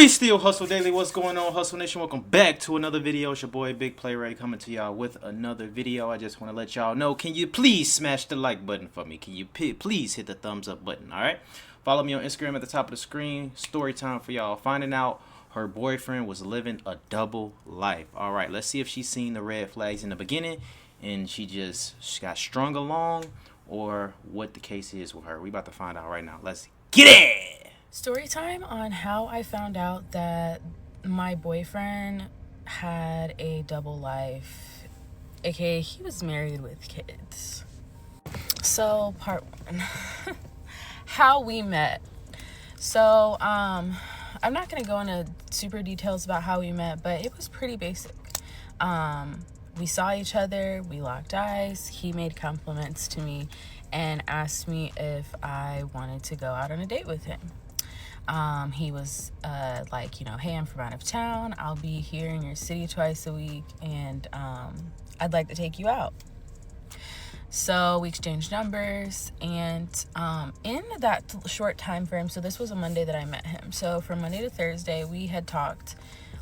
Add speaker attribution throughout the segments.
Speaker 1: We still hustle daily. What's going on, Hustle Nation? Welcome back to another video. It's your boy Big Play Ray coming to y'all with another video. I just want to let y'all know, can you please smash the like button for me? Can you please hit the thumbs up button? All right. Follow me on Instagram at the top of the screen. Story time for y'all. Finding out her boyfriend was living a double life. All right. Let's see if she's seen the red flags in the beginning and she got strung along, or what the case is with her. We about to find out right now. Let's get it.
Speaker 2: Story time on how I found out that my boyfriend had a double life, aka he was married with kids. So part one, how we met. So I'm not gonna go into super details about how we met, but it was pretty basic. We saw each other, we locked eyes, he made compliments to me and asked me if I wanted to go out on a date with him. He was like, hey, I'm from out of town. I'll be here in your city twice a week, and I'd like to take you out. So we exchanged numbers, and in that short time frame, so this was a Monday that I met him. So from Monday to Thursday, we had talked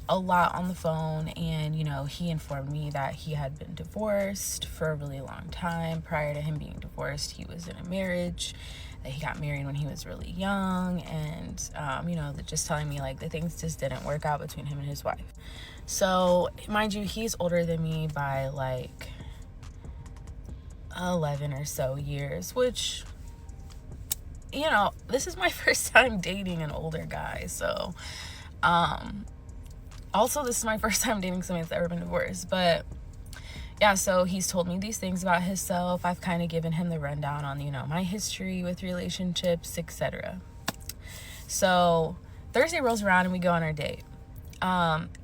Speaker 2: a lot on the phone, and he informed me that he had been divorced for a really long time. Prior to him being divorced, he was in a marriage. That he got married when he was really young, and just telling me like the things just didn't work out between him and his wife. So mind you, he's older than me by like 11 or so years, which this is my first time dating an older guy. So also this is my first time dating somebody that's ever been divorced. But yeah, so he's told me these things about himself. I've kind of given him the rundown on, my history with relationships, etc. So Thursday rolls around and we go on our date.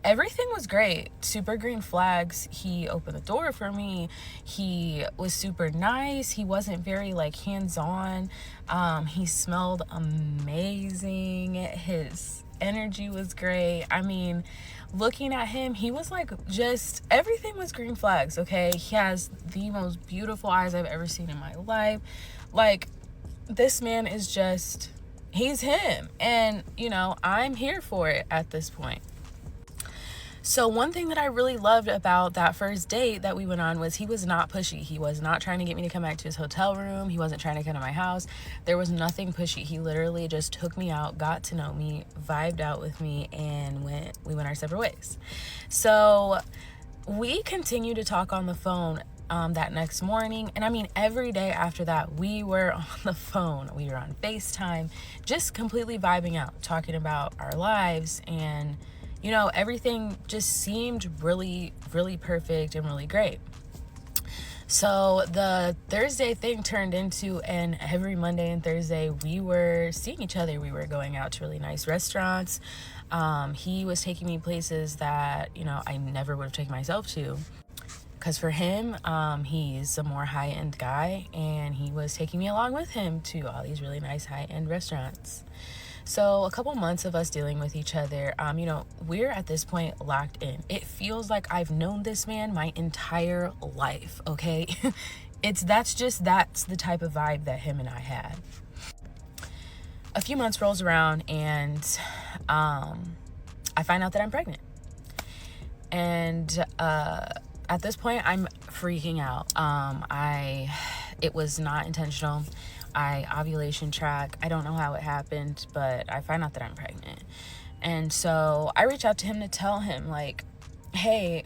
Speaker 2: Everything was great. Super green flags. He opened the door for me. He was super nice. He wasn't very hands-on. He smelled amazing. His energy was great. I mean, looking at him, he was everything was green flags. Okay, he has the most beautiful eyes I've ever seen in my life. This man is he's him, and I'm here for it at this point. So one thing that I really loved about that first date that we went on was he was not pushy. He was not trying to get me to come back to his hotel room. He wasn't trying to come to my house. There was nothing pushy. He literally just took me out, got to know me, vibed out with me, and we went our separate ways. So we continued to talk on the phone that next morning. And I mean, every day after that, we were on the phone. We were on FaceTime, just completely vibing out, talking about our lives, and everything just seemed really, really perfect and really great. So the Thursday thing turned into, and every Monday and Thursday we were seeing each other. We were going out to really nice restaurants. He was taking me places that, I never would have taken myself to. Because for him, he's a more high-end guy, and he was taking me along with him to all these really nice high-end restaurants. So a couple months of us dealing with each other, we're at this point locked in. It feels like I've known this man my entire life, okay? That's the type of vibe that him and I had. A few months rolls around, and I find out that I'm pregnant. And at this point, I'm freaking out. It was not intentional. I ovulation track. I don't know how it happened, but I find out that I'm pregnant. And so I reach out to him to tell him, hey,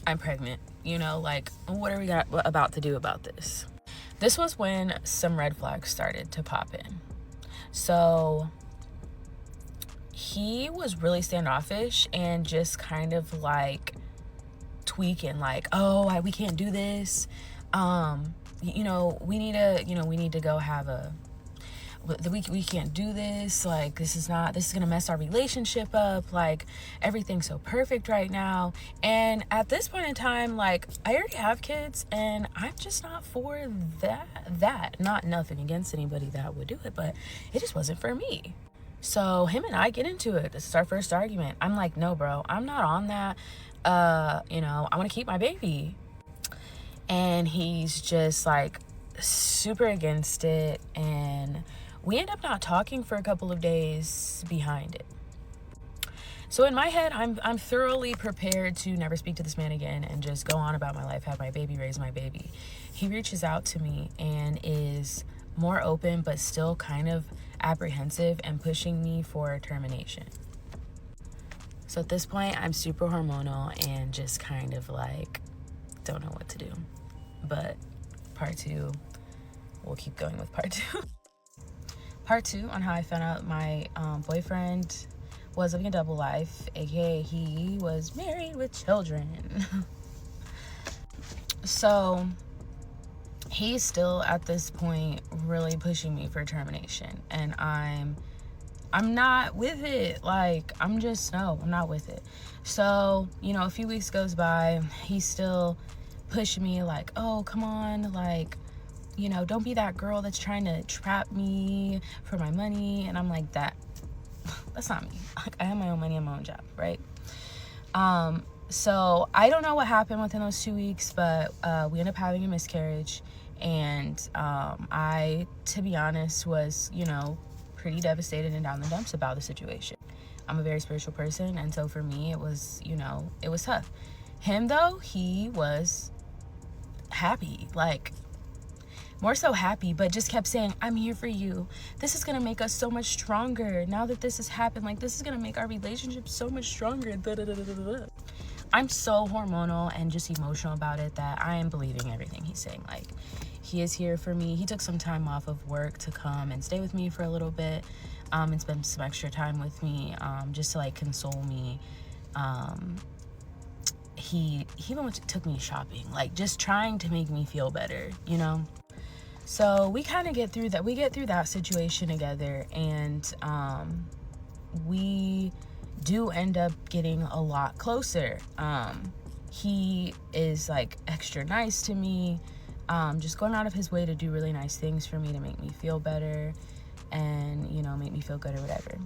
Speaker 2: I'm pregnant. What are we about to do about this? This was when some red flags started to pop in. So he was really standoffish and just kind of tweaking, we can't do this. We need to go have we can't do this. This is gonna mess our relationship up. Everything's so perfect right now. And at this point in time, I already have kids, and I'm just not for that. Not nothing against anybody that would do it, but it just wasn't for me. So him and I get into it. This is our first argument. I'm like, no, bro, I'm not on that. I want to keep my baby. And he's just super against it, and we end up not talking for a couple of days behind it. So in my head, I'm thoroughly prepared to never speak to this man again and just go on about my life, have my baby, raise my baby. He reaches out to me and is more open, but still kind of apprehensive and pushing me for termination. So at this point, I'm super hormonal and just kind of like, don't know what to do. But part two, we'll keep going with part two. Part two on how I found out my boyfriend was living a double life, aka he was married with children. So he's still at this point really pushing me for termination, and I'm not with it. Like, I'm not with it. So, you know, a few weeks goes by, he's still pushing me like, oh, come on, like, you know, don't be that girl that's trying to trap me for my money. And I'm like, that's not me. Like, I have my own money and my own job, right? So I don't know what happened within those 2 weeks, but we ended up having a miscarriage. And I, to be honest, was, you know, pretty devastated and down the dumps about the situation. I'm a very spiritual person, and so for me, it was, you know, it was tough. Him, though, he was happy, like, more so happy, but just kept saying, I'm here for you. This is gonna make us so much stronger. Now that this has happened, like, this is gonna make our relationship so much stronger. I'm so hormonal and just emotional about it that I am believing everything he's saying. Like, he is here for me. He took some time off of work to come and stay with me for a little bit, and spend some extra time with me, just to like console me. He even took me shopping, like just trying to make me feel better, you know? So we kind of get through that. We get through that situation together, and we do end up getting a lot closer. He is like extra nice to me, just going out of his way to do really nice things for me to make me feel better and, you know, make me feel good or whatever.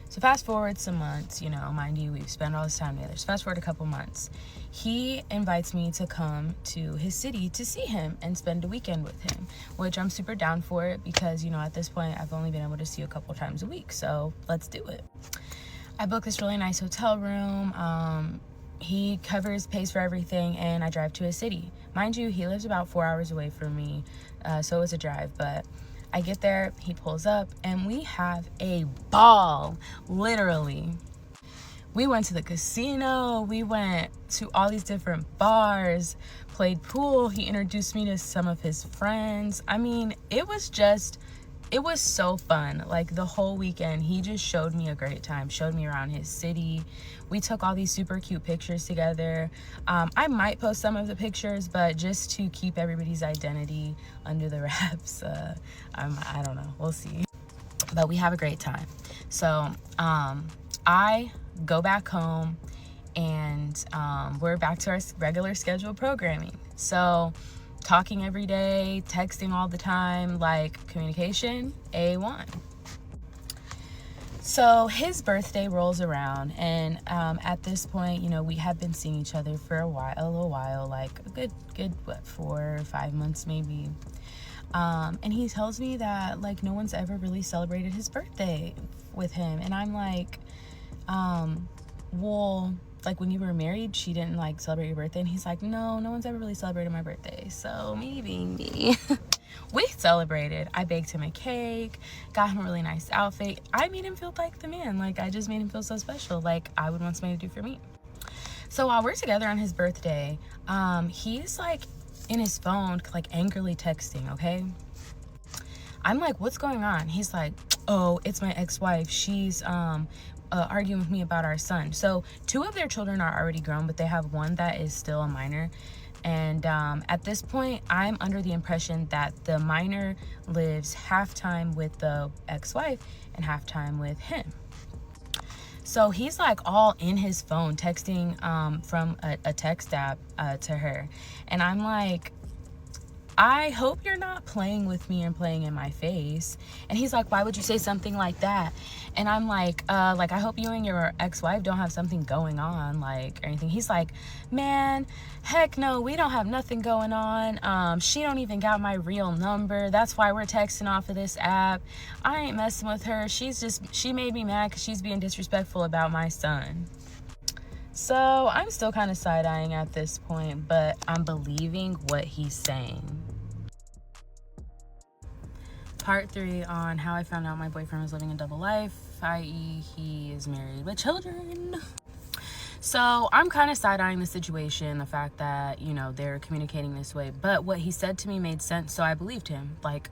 Speaker 2: So fast forward some months, you know, mind you, we've spent all this time together. So fast forward a couple months. He invites me to come to his city to see him and spend a weekend with him, which I'm super down for it because, you know, at this point, I've only been able to see you a couple times a week. So let's do it. I booked this really nice hotel room. He pays for everything, and I drive to his city. Mind you, he lives about 4 hours away from me, so it's a drive, but I get there, he pulls up, and we have a ball, literally. We went to the casino, we went to all these different bars, played pool, he introduced me to some of his friends. I mean, it was so fun. Like, the whole weekend, he just showed me a great time, showed me around his city. We took all these super cute pictures together. I might post some of the pictures, but just to keep everybody's identity under the wraps, I don't know, we'll see. But we have a great time. So I go back home, and we're back to our regular scheduled programming. So talking every day, texting all the time, like, communication, A1. So his birthday rolls around, and at this point, you know, we have been seeing each other for a little while, like a good, what, 4 or 5 months maybe. And he tells me that, like, no one's ever really celebrated his birthday with him. And I'm like, well, like, when you were married, she didn't, like, celebrate your birthday? And he's like, no one's ever really celebrated my birthday, so maybe me. We celebrated. I baked him a cake, got him a really nice outfit. I made him feel like the man. Like, I just made him feel so special, like I would want somebody to do for me. So while we're together on his birthday, he's, like, in his phone, like, angrily texting, okay? I'm like, what's going on? He's like, oh, it's my ex-wife. She's arguing with me about our son. So 2 of their children are already grown, but they have 1 that is still a minor. And at this point, I'm under the impression that the minor lives half time with the ex-wife and half time with him. So he's, like, all in his phone texting from a text app to her. And I'm like, I hope you're not playing with me and playing in my face. And he's like, why would you say something like that? And I'm like, I hope you and your ex-wife don't have something going on, like, or anything. He's like, man, heck no, we don't have nothing going on. She don't even got my real number. That's why we're texting off of this app. I ain't messing with her. She made me mad because she's being disrespectful about my son. So I'm still kind of side-eyeing at this point, but I'm believing what he's saying. Part 3 on how I found out my boyfriend was living a double life, i.e. he is married with children. So I'm kind of side-eyeing the situation, the fact that, you know, they're communicating this way. But what he said to me made sense, so I believed him like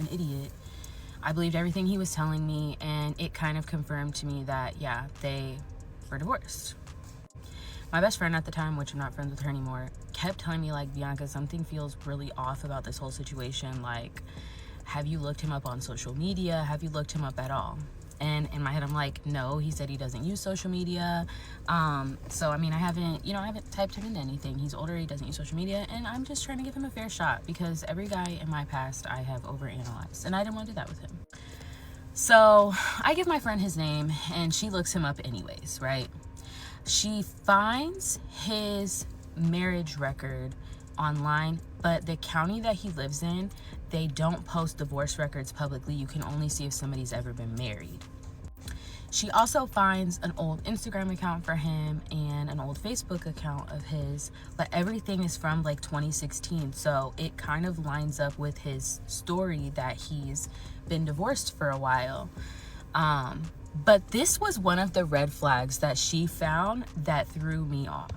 Speaker 2: an idiot. I believed everything he was telling me, and it kind of confirmed to me that, yeah, they were divorced. My best friend at the time, which I'm not friends with her anymore, kept telling me, like, Bianca, something feels really off about this whole situation. Like, have you looked him up on social media? Have you looked him up at all? And in my head, I'm like, no, he said he doesn't use social media. So, I mean, I haven't typed him into anything. He's older, he doesn't use social media, and I'm just trying to give him a fair shot because every guy in my past I have overanalyzed, and I didn't want to do that with him. So I give my friend his name, and she looks him up anyways, right? She finds his marriage record online, but the county that he lives in, they don't post divorce records publicly. You can only see if somebody's ever been married. She also finds an old Instagram account for him and an old Facebook account of his, but everything is from like 2016. So it kind of lines up with his story that he's been divorced for a while. But this was one of the red flags that she found that threw me off.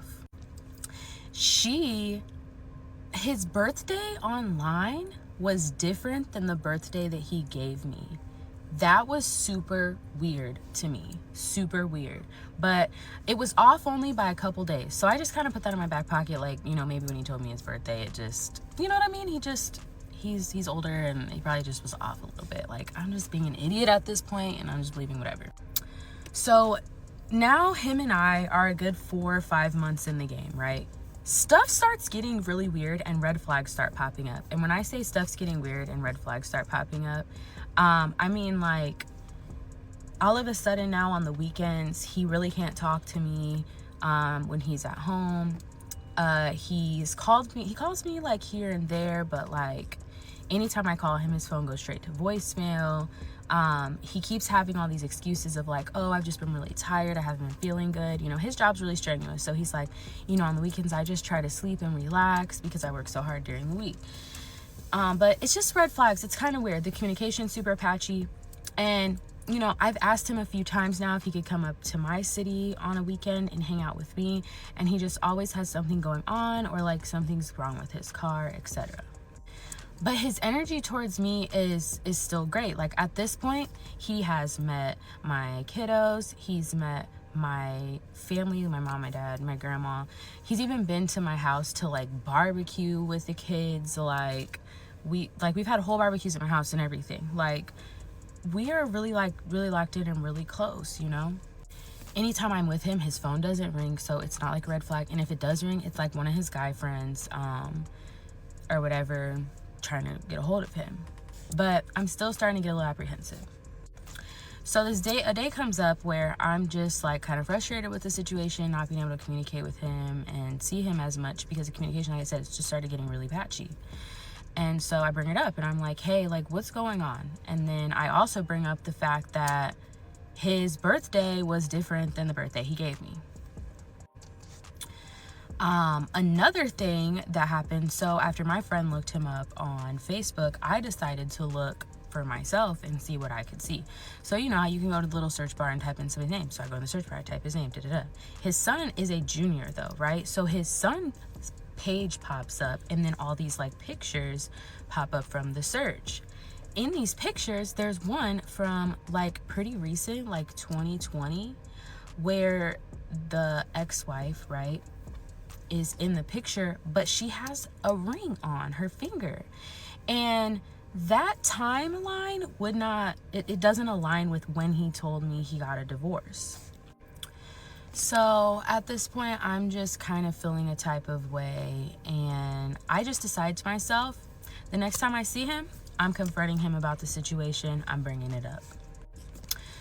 Speaker 2: His birthday online was different than the birthday that he gave me. That was super weird to me. Super weird. But it was off only by a couple days. So I just kind of put that in my back pocket. Like, you know, maybe when he told me his birthday, it just, you know what I mean? He's older and he probably just was off a little bit. Like, I'm just being an idiot at this point and I'm just believing whatever. So now him and I are a good 4 or 5 months in the game, right? Stuff starts getting really weird and red flags start popping up. And when I say stuff's getting weird and red flags start popping up, I mean, like, all of a sudden now on the weekends, he really can't talk to me when he's at home. He calls me like here and there, but like anytime I call him, his phone goes straight to voicemail. He keeps having all these excuses of like, oh, I've just been really tired, I haven't been feeling good. You know, his job's really strenuous, so he's like, you know, on the weekends I just try to sleep and relax because I work so hard during the week. But it's just red flags. It's kind of weird. The communication's super patchy. And, you know, I've asked him a few times now if he could come up to my city on a weekend and hang out with me. And he just always has something going on or like something's wrong with his car, etc. But his energy towards me is still great. Like at this point, he has met my kiddos. He's met my family, my mom, my dad, my grandma. He's even been to my house to like barbecue with the kids. We've had whole barbecues at my house and everything. Like we are really locked in and really close, you know? Anytime I'm with him, his phone doesn't ring, so it's not like a red flag. And if it does ring, it's like one of his guy friends or whatever trying to get a hold of him. But I'm still starting to get a little apprehensive. So a day comes up where I'm just like kind of frustrated with the situation, not being able to communicate with him and see him as much because the communication, like I said, it's just started getting really patchy. And so I bring it up and I'm like, hey, like what's going on? And then I also bring up the fact that his birthday was different than the birthday he gave me. Another thing that happened, so after my friend looked him up on Facebook, I decided to look for myself and see what I could see. So you know how you can go to the little search bar and type in somebody's name. So I go in the search bar, I type his name, His son is a junior though, right? So his son's page pops up and then all these like pictures pop up from the search. In these pictures, there's one from like pretty recent, like 2020, where the ex-wife, right, is in the picture, but she has a ring on her finger. And that timeline it doesn't align with when he told me he got a divorce. So at this point, I'm just kind of feeling a type of way, and I just decide to myself, the next time I see him, I'm confronting him about the situation, I'm bringing it up.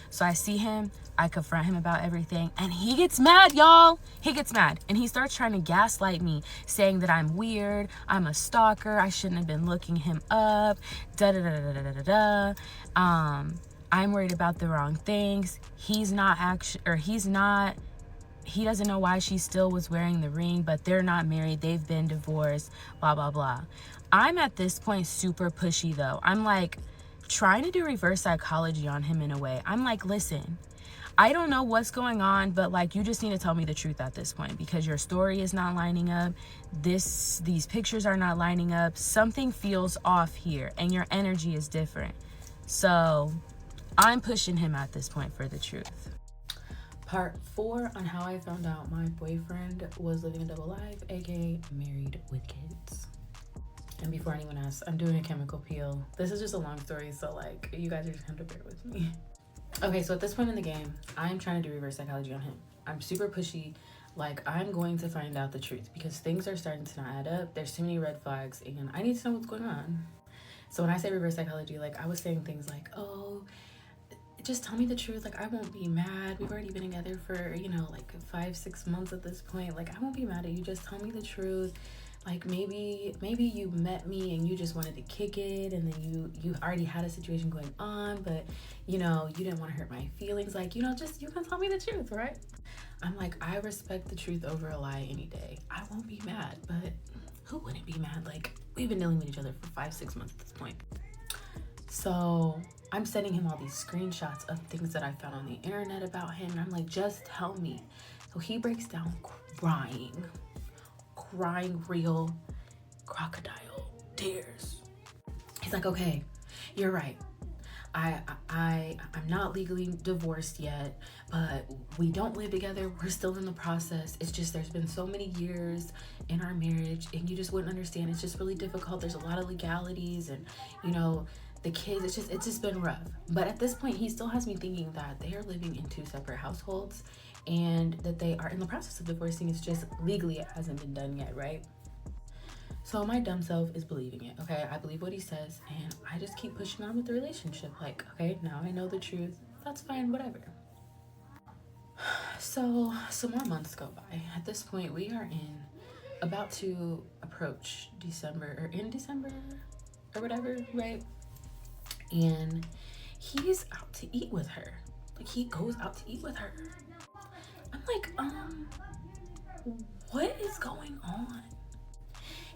Speaker 2: So I see him, I confront him about everything, and he gets mad, y'all. He gets mad, and he starts trying to gaslight me, saying that I'm weird, I'm a stalker, I shouldn't have been looking him up, da-da-da-da-da-da-da. I'm worried about the wrong things. He doesn't know why she still was wearing the ring, but they're not married, they've been divorced, blah, blah, blah. I'm at this point super pushy though. I'm like trying to do reverse psychology on him in a way. I'm like, listen, I don't know what's going on, but like, you just need to tell me the truth at this point, because your story is not lining up. These pictures are not lining up. Something feels off here, and your energy is different. So I'm pushing him at this point for the truth. Part 4 on how I found out my boyfriend was living a double life, aka married with kids. And before anyone asks, I'm doing a chemical peel. This is just a long story, so like, you guys are just gonna have to bear with me. Okay, so at this point in the game, I'm trying to do reverse psychology on him. I'm super pushy. Like, I'm going to find out the truth because things are starting to not add up. There's too many red flags, and I need to know what's going on. So when I say reverse psychology, like, I was saying things like, oh, just tell me the truth. Like, I won't be mad. We've already been together for, you know, like 5-6 months at this point. Like, I won't be mad at you. Just tell me the truth. Like, maybe you met me and you just wanted to kick it, and then you already had a situation going on, but you know, you didn't want to hurt my feelings. Like, you know, just, you can tell me the truth, right? I'm like, I respect the truth over a lie any day. I won't be mad, but who wouldn't be mad? Like, we've been dealing with each other for 5-6 months at this point. So I'm sending him all these screenshots of things that I found on the internet about him, and I'm like, just tell me. So he breaks down crying real crocodile tears. He's like, okay, you're right. I'm not legally divorced yet, but we don't live together. We're still in the process. It's just, there's been so many years in our marriage, and you just wouldn't understand. It's just really difficult. There's a lot of legalities, and you know, the kids, it's just been rough. But at this point, he still has me thinking that they are living in 2 separate households, and that they are in the process of divorcing. It's just legally it hasn't been done yet, right? So my dumb self is believing it, okay? I believe what he says, and I just keep pushing on with the relationship. Like, okay, now I know the truth. That's fine, whatever. So some more months go by. At this point, we are about to approach December, or in December, or whatever, right? And he's out to eat with her. Like, he goes out to eat with her. I'm like, what is going on?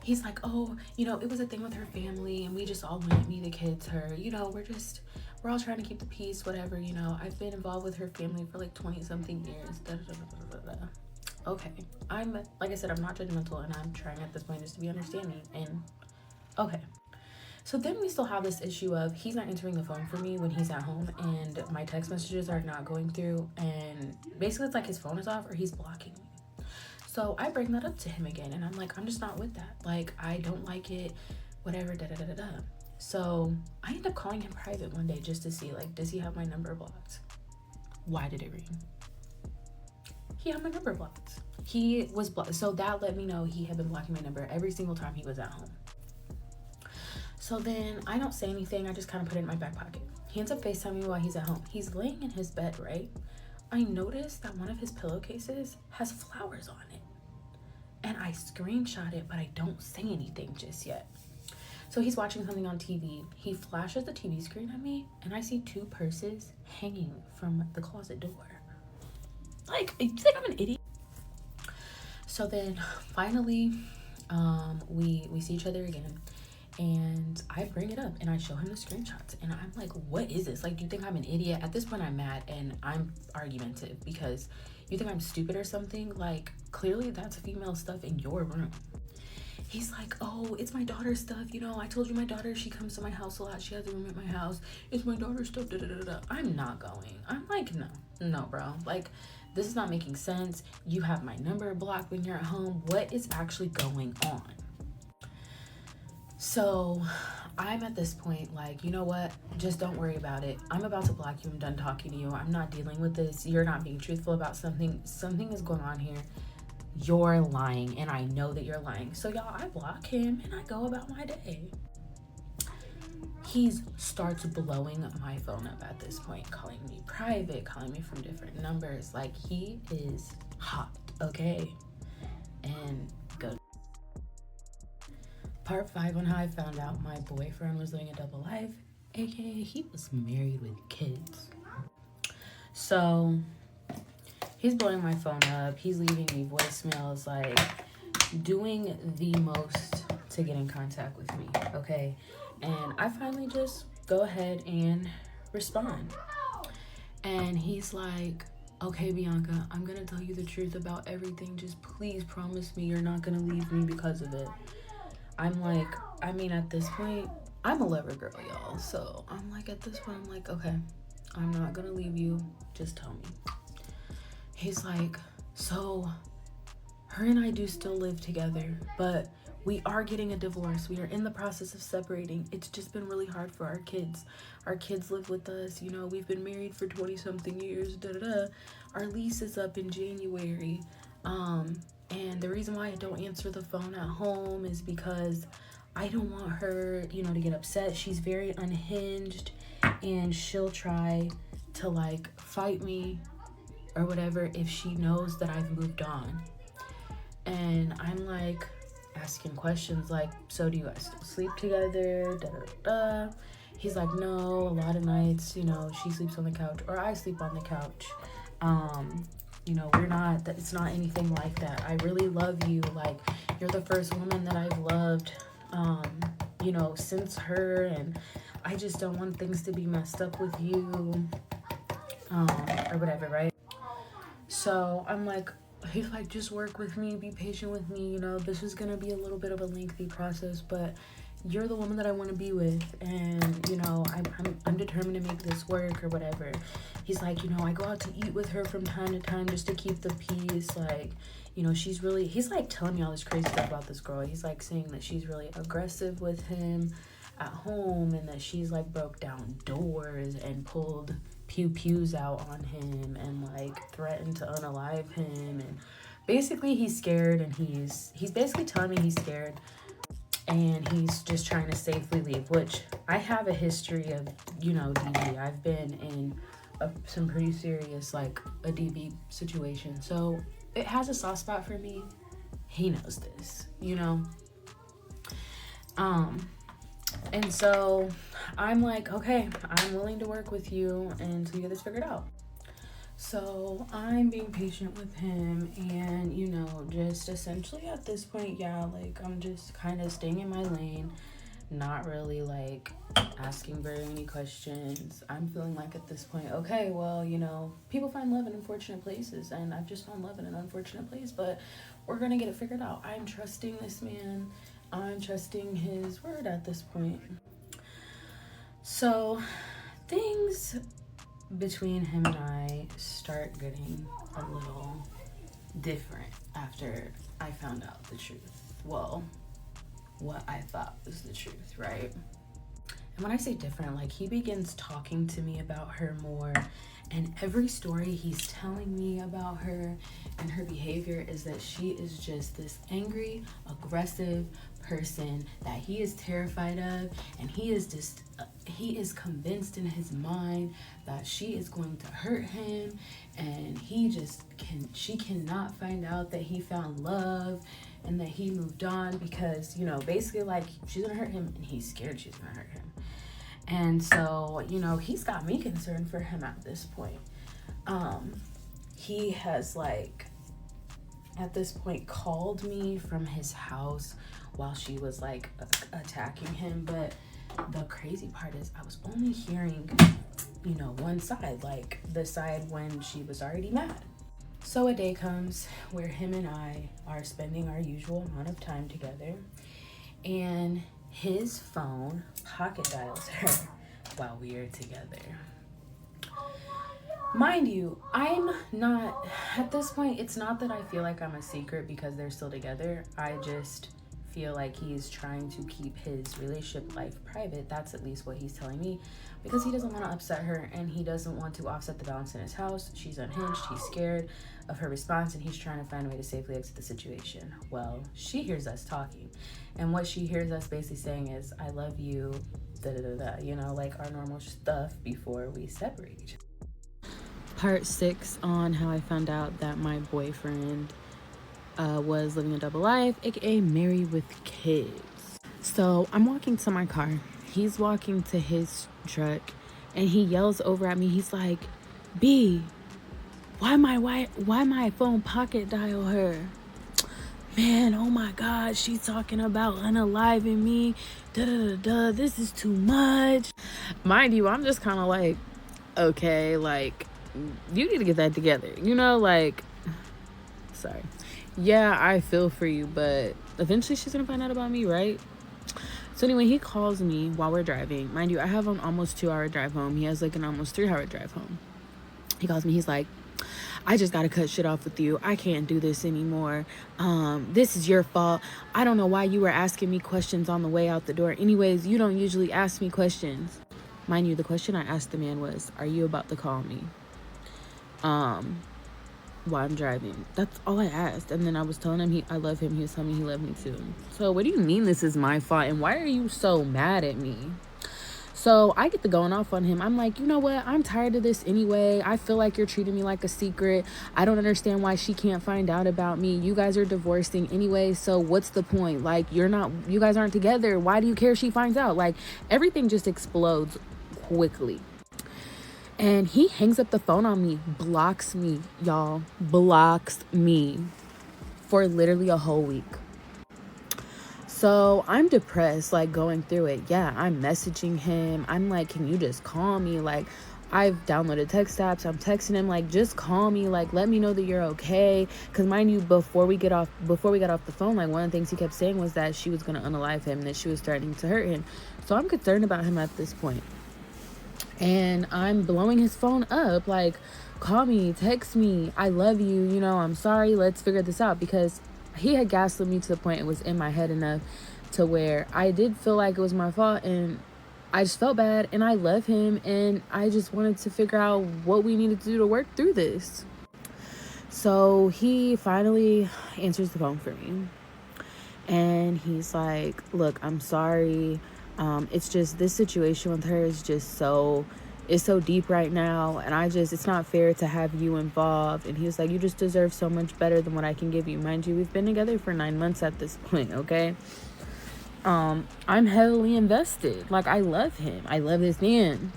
Speaker 2: He's like, oh, you know, it was a thing with her family, and we just all went, me, the kids, her, you know, we're all trying to keep the peace, whatever, you know. I've been involved with her family for like 20-something years. Da, da, da, da, da, da. Okay, like I said, I'm not judgmental, and I'm trying at this point just to be understanding. And okay, so then we still have this issue of he's not answering the phone for me when he's at home, and my text messages are not going through, and basically it's like his phone is off or he's blocking me. So I bring that up to him again, and I'm like, I'm just not with that. Like, I don't like it, whatever, da da da da da. So I end up calling him private one day just to see, like, does he have my number blocked? Why did it ring? He had my number blocked. He was blocked. So that let me know he had been blocking my number every single time he was at home. So then I don't say anything. I just kind of put it in my back pocket. He ends up FaceTiming me while he's at home. He's laying in his bed, right? I noticed that one of his pillowcases has flowers on it. And I screenshot it, but I don't say anything just yet. So he's watching something on TV. He flashes the TV screen at me, and I see 2 purses hanging from the closet door. Like, you think I'm an idiot? So then finally, we see each other again, and I bring it up and I show him the screenshots, and I'm like, what is this? Like, do you think I'm an idiot? At this point, I'm mad and I'm argumentative because you think I'm stupid or something? Like, clearly that's female stuff in your room. He's like, oh, it's my daughter's stuff. You know, I told you my daughter, she comes to my house a lot. She has a room at my house. It's my daughter's stuff. Da, da, da, da. I'm not going. I'm like, no, bro. Like, this is not making sense. You have my number blocked when you're at home. What is actually going on? So I'm at this point like, you know what? Just don't worry about it. I'm about to block you. I'm done talking to you. I'm not dealing with this. You're not being truthful about something. Something is going on here. You're lying, and I know that you're lying. So y'all, I block him and I go about my day. He starts blowing my phone up at this point, calling me private, calling me from different numbers. Like, he is hot, okay? And go. Part 5 on how I found out my boyfriend was living a double life, aka he was married with kids. So he's blowing my phone up. He's leaving me voicemails, like doing the most to get in contact with me, okay? And I finally just go ahead and respond. And he's like, okay, Bianca, I'm gonna tell you the truth about everything. Just please promise me you're not gonna leave me because of it. I'm like, I mean, at this point, I'm a lover girl, y'all. So I'm like, at this point, I'm like, okay, I'm not gonna leave you. Just tell me. He's like, so her and I do still live together, but we are getting a divorce. We are in the process of separating. It's just been really hard for our kids. Our kids live with us. You know, we've been married for 20 something years. Our lease is up in January. And the reason why I don't answer the phone at home is because I don't want her, you know, to get upset. She's very unhinged, and she'll try to like fight me or whatever if she knows that I've moved on. And I'm like asking questions like, so do you guys still sleep together? He's like, no, a lot of nights, you know, she sleeps on the couch or I sleep on the couch. You know, it's not anything like that. I really love you. Like, you're the first woman that I've loved, you know, since her, and I just don't want things to be messed up with you, or whatever, right? So I'm like, he's like, just work with me, be patient with me, you know, this is gonna be a little bit of a lengthy process, but you're the woman that I want to be with, and you know, I'm determined to make this work or whatever. He's like, you know, I go out to eat with her from time to time just to keep the peace. Like, you know, he's like telling me all this crazy stuff about this girl. He's like saying that she's really aggressive with him at home, and that she's like broke down doors and pulled pews out on him and like threatened to unalive him. And basically he's scared, and he's basically telling me he's scared, and he's just trying to safely leave, which I have a history of, you know, DV. I've been in some pretty serious, like, a DV situation. So it has a soft spot for me. He knows this, you know? And so I'm like, okay, I'm willing to work with you until you get this figured out. So I'm being patient with him, and, you know, just essentially at this point, yeah, like, I'm just kind of staying in my lane, not really, like, asking very many questions. I'm feeling like at this point, okay, well, you know, people find love in unfortunate places, and I've just found love in an unfortunate place, but we're gonna get it figured out. I'm trusting this man. I'm trusting his word at this point. So things between him and I start getting a little different after I found out the truth. Well, what I thought was the truth, right? And when I say different, like, he begins talking to me about her more, and every story he's telling me about her and her behavior is that she is just this angry, aggressive person that he is terrified of, and he is convinced in his mind that she is going to hurt him, and she cannot find out that he found love and that he moved on, because, you know, basically, like, she's gonna hurt him and he's scared she's gonna hurt him. And so, you know, he's got me concerned for him at this point. He has, like, at this point called me from his house while she was, like, attacking him. But the crazy part is I was only hearing, you know, one side, like the side when she was already mad. So a day comes where him and I are spending our usual amount of time together, and his phone pocket dials her while we are together. Mind you, I'm not, at this point, it's not that I feel like I'm a secret because they're still together. I just feel like he's trying to keep his relationship life private. That's at least what he's telling me, because he doesn't want to upset her and he doesn't want to offset the balance in his house. She's unhinged, he's scared of her response, and he's trying to find a way to safely exit the situation. Well, she hears us talking, and what she hears us basically saying is, I love you, da da da da, you know, like our normal stuff before we separate each other. Part 6 on how I found out that my boyfriend was living a double life, aka married with kids. So I'm walking to my car, he's walking to his truck, and he yells over at me. He's like, B, why my phone pocket dial her? Man, oh my God, she's talking about unaliving me. Da da da da. This is too much. Mind you, I'm just kind of like, okay, like, you need to get that together. You know, like, sorry. Yeah, I feel for you, but eventually she's gonna find out about me, right? So anyway, he calls me while we're driving. Mind you, I have an almost 2-hour drive home. He has like an almost 3-hour drive home. He calls me. He's like, I just gotta cut shit off with you. I can't do this anymore. This is your fault. I don't know why you were asking me questions on the way out the door. Anyways, you don't usually ask me questions. Mind you, the question I asked the man was, are you about to call me? While I'm driving. That's all I asked. And then I was telling him I love him. He was telling me he loved me too. So what do you mean this is my fault? And why are you so mad at me? So I get to going off on him. I'm like, you know what? I'm tired of this anyway. I feel like you're treating me like a secret. I don't understand why she can't find out about me. You guys are divorcing anyway. So what's the point? Like, you guys aren't together. Why do you care if she finds out? Like, everything just explodes quickly. And he hangs up the phone on me, blocks me, y'all, blocks me for literally a whole week. So I'm depressed, like going through it. Yeah, I'm messaging him. I'm like, can you just call me? Like, I've downloaded text apps. I'm texting him, like, just call me. Like, let me know that you're okay. Because mind you, before we got off the phone, like, one of the things he kept saying was that she was going to unalive him, that she was threatening to hurt him. So I'm concerned about him at this point. And I'm blowing his phone up, like, call me, text me, I love you, you know, I'm sorry, let's figure this out. Because he had gaslit me to the point it was in my head enough to where I did feel like it was my fault, and I just felt bad, and I love him, and I just wanted to figure out what we needed to do to work through this. So he finally answers the phone for me, and he's like, look, I'm sorry. It's just this situation with her is just it's so deep right now, and it's not fair to have you involved. And he was like, you just deserve so much better than what I can give you. Mind you, we've been together for 9 months at this point, okay? I'm heavily invested. Like, I love him. I love this man.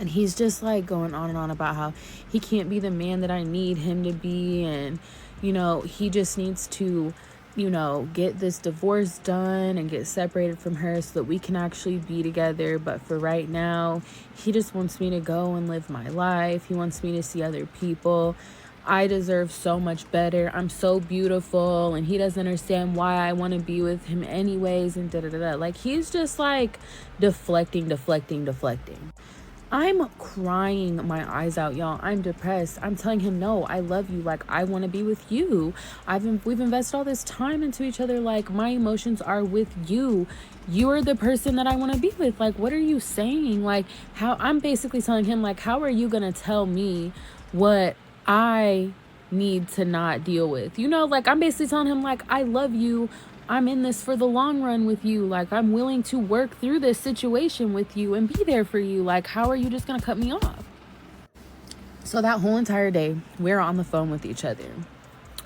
Speaker 2: And he's just like going on and on about how he can't be the man that I need him to be. And, you know, he just needs to, you know, get this divorce done and get separated from her so that we can actually be together. But for right now, he just wants me to go and live my life. He wants me to see other people. I deserve so much better. I'm so beautiful, and he doesn't understand why I want to be with him anyways, and da-da-da-da. Like, he's just like deflecting. I'm crying my eyes out, y'all. I'm depressed. I'm telling him, no, I love you. Like, I want to be with you. We've invested all this time into each other. Like, my emotions are with you. You are the person that I want to be with. Like, what are you saying? Like, I'm basically telling him, like, how are you going to tell me what I need to not deal with? You know, like, I'm basically telling him, like, I love you. I'm in this for the long run with you. Like, I'm willing to work through this situation with you and be there for you. Like, how are you just gonna cut me off? So that whole entire day, we're on the phone with each other.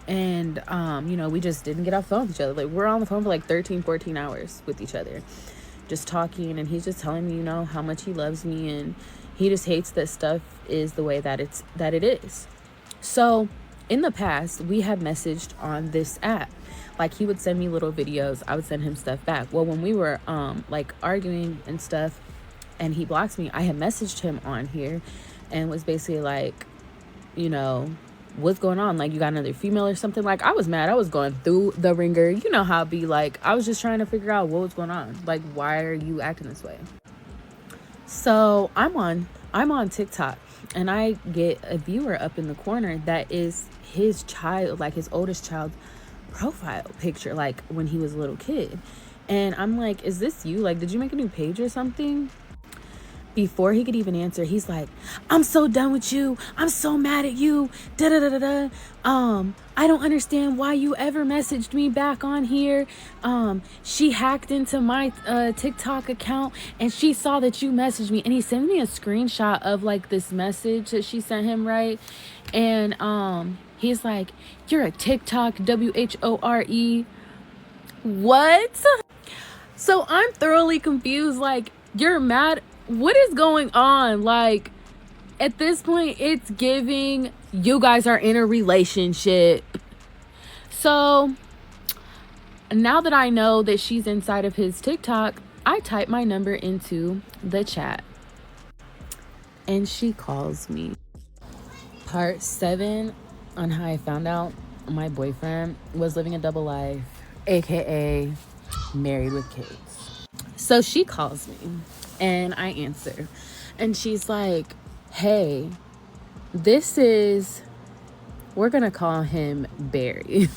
Speaker 2: And, you know, we just didn't get off the phone with each other. Like, we're on the phone for like 13, 14 hours with each other, just talking. And he's just telling me, you know, how much he loves me. And he just hates that stuff is the way that it is. So in the past, we have messaged on this app. Like, he would send me little videos, I would send him stuff back. Well, when we were like arguing and stuff, and he blocks me, I had messaged him on here and was basically like, you know, what's going on? Like, you got another female or something? Like, I was mad. I was going through the ringer. You know how it be. Like, I was just trying to figure out what was going on. Like, why are you acting this way? So I'm on TikTok, and I get a viewer up in the corner that is his child, like his oldest child, profile picture, like when he was a little kid. And I'm like, is this you? Like, did you make a new page or something? Before he could even answer, he's like, I'm so done with you. I'm so mad at you. Da da da da da. I don't understand why you ever messaged me back on here. She hacked into my TikTok account and she saw that you messaged me. And he sent me a screenshot of like this message that she sent him, right? And he's like, you're a TikTok, WHORE. What? So I'm thoroughly confused. Like, you're mad. What is going on? Like, at this point, it's giving you guys are in a relationship. So now that I know that she's inside of his TikTok, I type my number into the chat and she calls me. Part 7 on how I found out my boyfriend was living a double life, aka married with kids. So she calls me and I answer and she's like, hey, we're gonna call him Barry.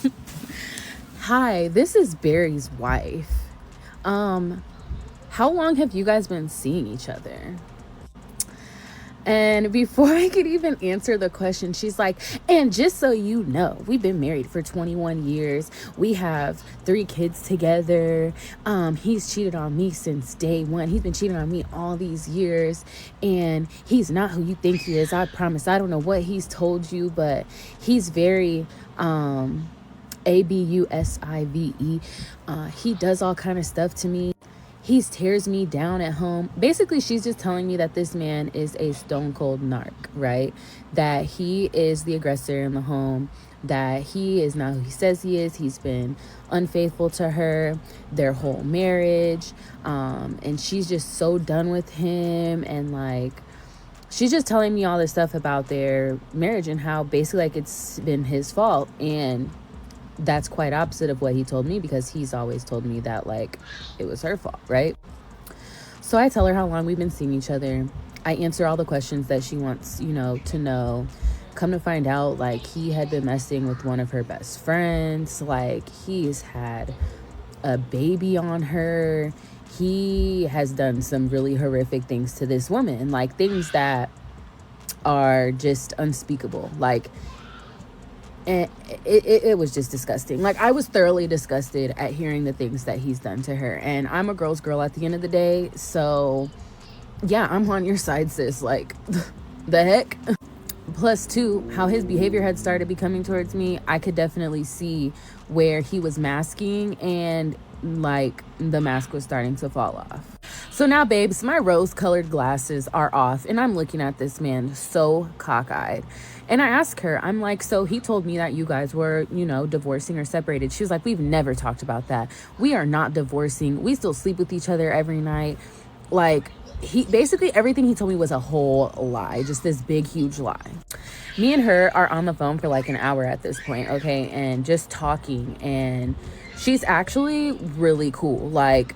Speaker 2: Hi, this is Barry's wife. How long have you guys been seeing each other? And before I could even answer the question, she's like, and just so you know, we've been married for 21 years. We have 3 kids together. He's cheated on me since day one. He's been cheating on me all these years. And he's not who you think he is. I promise. I don't know what he's told you, but he's very abusive. He does all kind of stuff to me. He tears me down at home. Basically, she's just telling me that this man is a stone cold narc, right? That he is the aggressor in the home, that he is not who he says he is. He's been unfaithful to her, their whole marriage. And she's just so done with him. And like, she's just telling me all this stuff about their marriage and how basically like it's been his fault. And that's quite opposite of what he told me, because he's always told me that like it was her fault, right? So I tell her how long we've been seeing each other. I answer all the questions that she wants, to know. Come to find out, like, he had been messing with one of her best friends. Like, he's had a baby on her. He has done some really horrific things to this woman, like things that are just unspeakable. Like, and it was just disgusting. Like, I was thoroughly disgusted at hearing the things that he's done to her. And I'm a girl's girl at the end of the day. So, yeah, I'm on your side, sis. Like, the heck? Plus, too, how his behavior had started becoming towards me, I could definitely see where he was masking and, like, the mask was starting to fall off. So now, babes, my rose-colored glasses are off, and I'm looking at this man so cockeyed. And I asked her, I'm like, so he told me that you guys were, divorcing or separated. She was like, we've never talked about that. We are not divorcing. We still sleep with each other every night. Like, basically everything he told me was a whole lie, just this big, huge lie. Me and her are on the phone for like an hour at this point, okay, and just talking. And she's actually really cool. Like,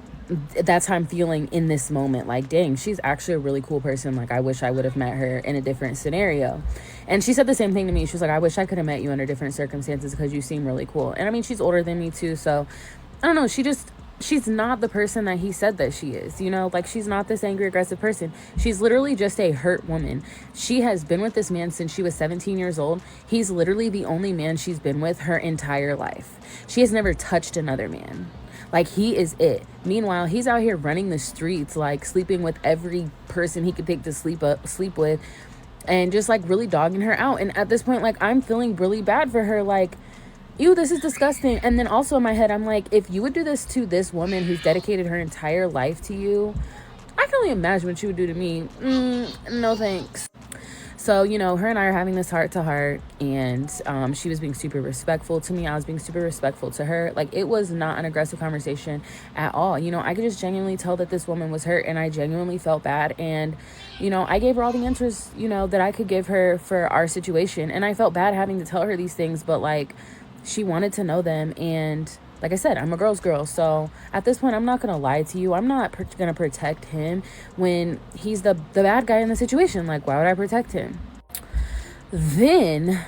Speaker 2: that's how I'm feeling in this moment. Like, dang, she's actually a really cool person. Like, I wish I would have met her in a different scenario. And she said the same thing to me. She was like, I wish I could have met you under different circumstances because you seem really cool. And I mean, she's older than me too. So I don't know. She's not the person that he said that she is, like, she's not this angry, aggressive person. She's literally just a hurt woman. She has been with this man since she was 17 years old. He's literally the only man she's been with her entire life. She has never touched another man. Like, he is it. Meanwhile, he's out here running the streets, like sleeping with every person he could think to sleep with, and just like really dogging her out. And at this point, like, I'm feeling really bad for her. Like, ew, this is disgusting. And then also in my head, I'm like, if you would do this to this woman who's dedicated her entire life to you, I can only imagine what she would do to me. No thanks. So, her and I are having this heart-to-heart, and she was being super respectful to me. I was being super respectful to her. Like, it was not an aggressive conversation at all. I could just genuinely tell that this woman was hurt, and I genuinely felt bad. And, I gave her all the answers, that I could give her for our situation. And I felt bad having to tell her these things, but, like, she wanted to know them. And like I said, I'm a girl's girl. So at this point, I'm not going to lie to you. I'm not going to protect him when he's the bad guy in the situation. Like, why would I protect him? Then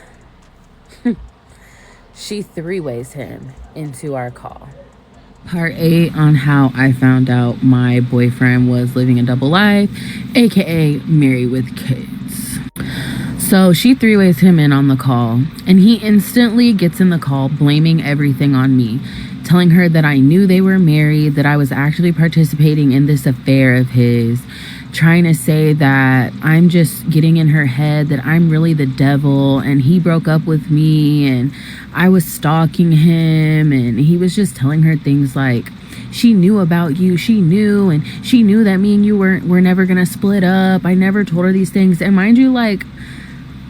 Speaker 2: She three-ways him into our call. Part 8 on how I found out my boyfriend was living a double life, aka married with kids. So she three-ways him in on the call, and he instantly gets in the call blaming everything on me, telling her that I knew they were married, that I was actually participating in this affair of his, trying to say that I'm just getting in her head, that I'm really the devil, and he broke up with me, and I was stalking him, and he was just telling her things like, she knew about you, she knew, and she knew that me and you were never gonna split up. I never told her these things. And mind you, like,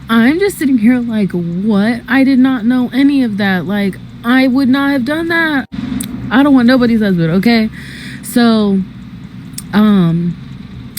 Speaker 2: I'm just sitting here like, what? I did not know any of that. Like, I would not have done that. I don't want nobody's husband, okay? So,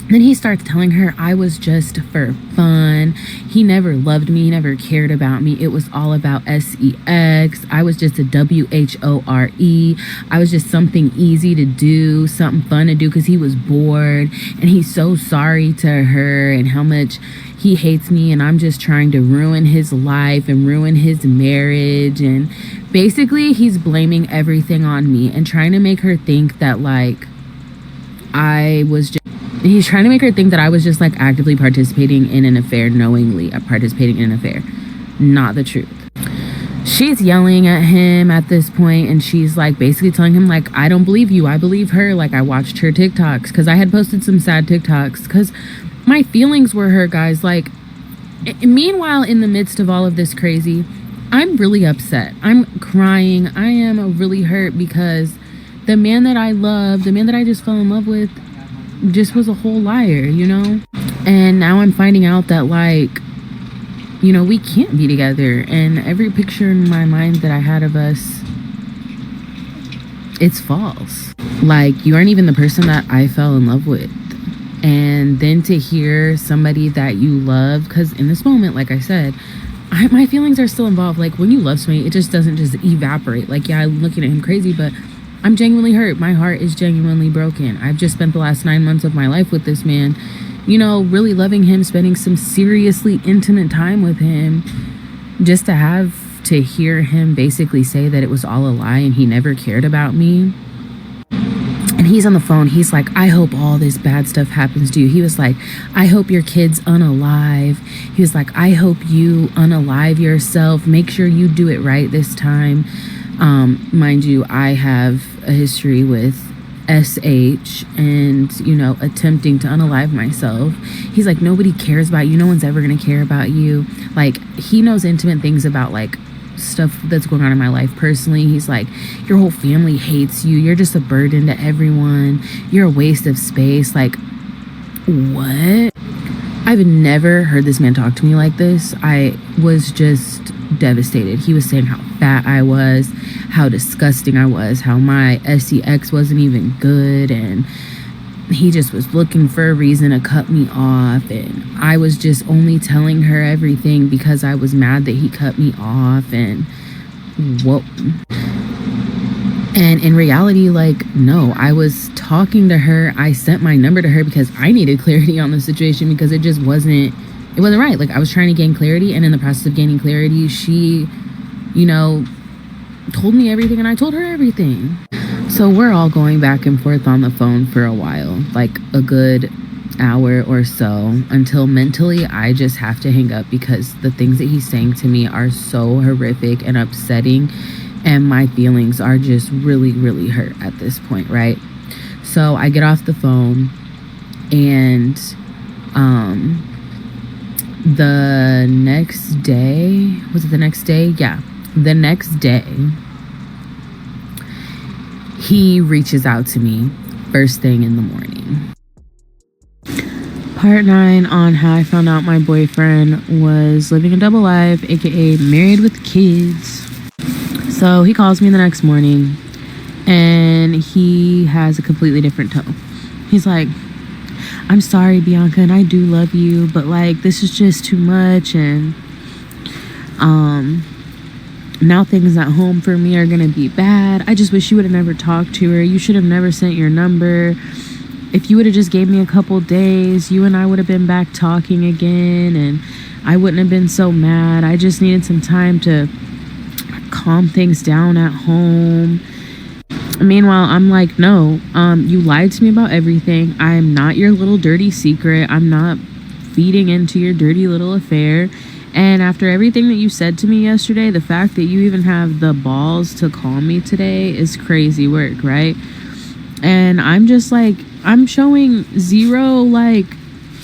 Speaker 2: then he starts telling her I was just for fun. He never loved me, he never cared about me. It was all about sex. I was just a WHORE. I was just something easy to do, something fun to do because he was bored. And he's so sorry to her and how much he hates me, and I'm just trying to ruin his life and ruin his marriage. And basically he's blaming everything on me and trying to make her think that like he's trying to make her think that I was just like actively participating in an affair, knowingly participating in an affair. Not the truth. She's yelling at him at this point, and she's like basically telling him like, I don't believe you, I believe her. Like, I watched her TikToks because I had posted some sad TikToks because my feelings were hurt, guys. Like, meanwhile, in the midst of all of this crazy, I'm really upset. I'm crying. I am really hurt because the man that I love, the man that I just fell in love with, just was a whole liar, you know? And now I'm finding out that, like, you know, we can't be together. And every picture in my mind that I had of us, it's false. Like, you aren't even the person that I fell in love with. And then to hear somebody that you love, because in this moment, like I said, my feelings are still involved. Like, when you love somebody, it just doesn't just evaporate. Like, yeah, I'm looking at him crazy, but I'm genuinely hurt. My heart is genuinely broken. I've just spent the last 9 months of my life with this man, you know, really loving him, spending some seriously intimate time with him, just to have to hear him basically say that it was all a lie and he never cared about me. And he's on the phone. He's like, I hope all this bad stuff happens to you. He was like, I hope your kid's unalive. He was like, I hope you unalive yourself. Make sure you do it right this time. Mind you, I have a history with SH and, you know, attempting to unalive myself. He's like, nobody cares about you. No one's ever going to care about you. Like, he knows intimate things about, like, stuff that's going on in my life personally. He's like, your whole family hates you. You're just a burden to everyone. You're a waste of space. Like, what? I've never heard this man talk to me like this. I was just devastated. He was saying how fat I was, how disgusting I was, how my sex wasn't even good, and he just was looking for a reason to cut me off. And I was just only telling her everything because I was mad that he cut me off. And what? And in reality, like, no, I was talking to her. I sent my number to her because I needed clarity on the situation because it just wasn't right. Like, I was trying to gain clarity, and in the process of gaining clarity, she, you know, told me everything and I told her everything. So we're all going back and forth on the phone for a while, like a good hour or so, until mentally I just have to hang up because the things that he's saying to me are so horrific and upsetting, and my feelings are just really, really hurt at this point, right? So I get off the phone, and the next day, was it the next day? Yeah, the next day, he reaches out to me first thing in the morning. Part 9 on how I found out my boyfriend was living a double life, aka married with kids. So he calls me the next morning, and he has a completely different tone. He's like, I'm sorry, Bianca, and I do love you, but like, this is just too much, and now things at home for me are gonna be bad. I just wish you would have never talked to her. You should have never sent your number. If you would have just gave me a couple days, you and I would have been back talking again, and I wouldn't have been so mad. I just needed some time to calm things down at home. Meanwhile, I'm like, no, you lied to me about everything. I'm not your little dirty secret. I'm not feeding into your dirty little affair. And after everything that you said to me yesterday, the fact that you even have the balls to call me today is crazy work, right? And I'm just like, I'm showing zero like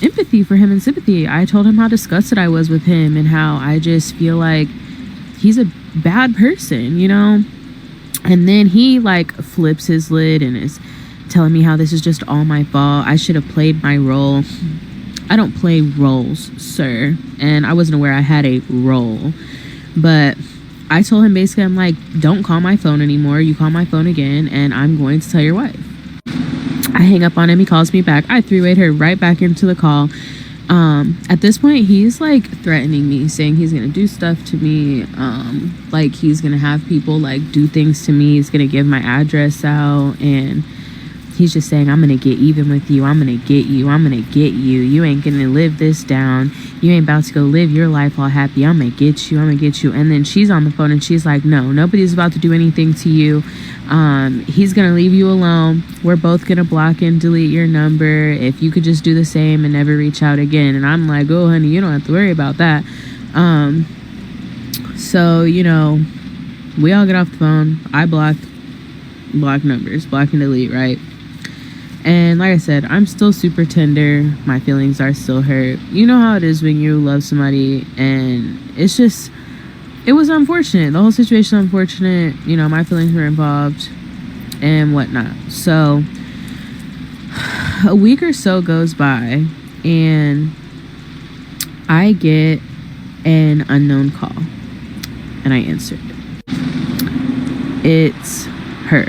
Speaker 2: empathy for him and sympathy. I told him how disgusted I was with him and how I just feel like he's a bad person, you know? And then he like flips his lid and is telling me how this is just all my fault. I should have played my role. I don't play roles, sir. And I wasn't aware I had a role. But I told him basically, I'm like, don't call my phone anymore. You call my phone again and I'm going to tell your wife. I hang up on him. He calls me back. I three-wayed her right back into the call. At this point, he's like threatening me, saying he's gonna do stuff to me. Like he's gonna have people like do things to me. He's gonna give my address out, and he's just saying, I'm gonna get even with you. I'm gonna get you. I'm gonna get you. You ain't gonna live this down. You ain't about to go live your life all happy. I'm gonna get you. I'm gonna get you. And then she's on the phone and she's like, no, nobody's about to do anything to you. He's gonna leave you alone. We're both gonna block and delete your number. If you could just do the same and never reach out again. And I'm like, oh honey, you don't have to worry about that. So, you know, we all get off the phone. I block numbers, block and delete, right? And like I said, I'm still super tender. My feelings are still hurt. You know how it is when you love somebody, and it's just, it was unfortunate. The whole situation was unfortunate. You know, my feelings were involved and whatnot. So a week or so goes by and I get an unknown call and I answer it. It's her.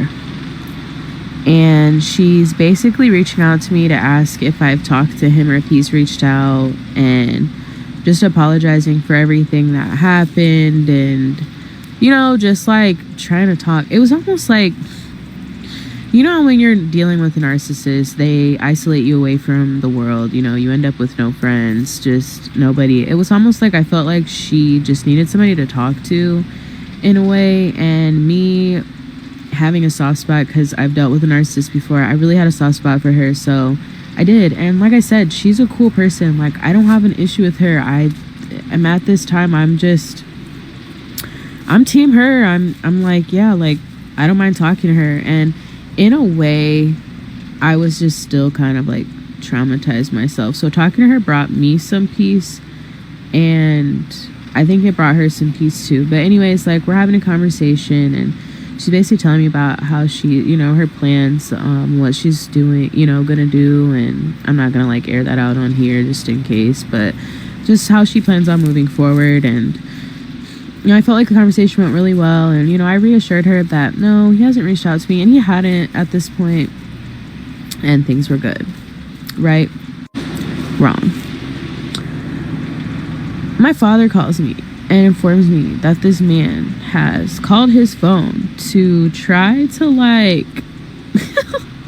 Speaker 2: And she's basically reaching out to me to ask if I've talked to him or if he's reached out, and just apologizing for everything that happened, and, you know, just like trying to talk. It was almost like, you know, when you're dealing with a narcissist, they isolate you away from the world. You know, you end up with no friends, just nobody. It was almost like I felt like she just needed somebody to talk to in a way. And me having a soft spot, because I've dealt with a narcissist before, I really had a soft spot for her, so I did. And like I said, she's a cool person. Like, I don't have an issue with her. I'm at this time, I'm team her. I'm like, yeah, like, I don't mind talking to her. And in a way, I was just still kind of like traumatized myself. So talking to her brought me some peace, and I think it brought her some peace too. But anyways, like, we're having a conversation, and she's basically telling me about how she, you know, her plans, what she's doing, you know, gonna do. And I'm not gonna like air that out on here just in case, but just how she plans on moving forward. And, you know, I felt like the conversation went really well. And, you know, I reassured her that no, he hasn't reached out to me, and he hadn't at this point, and things were good. Right? Wrong. My father calls me and informs me that this man has called his phone to try to like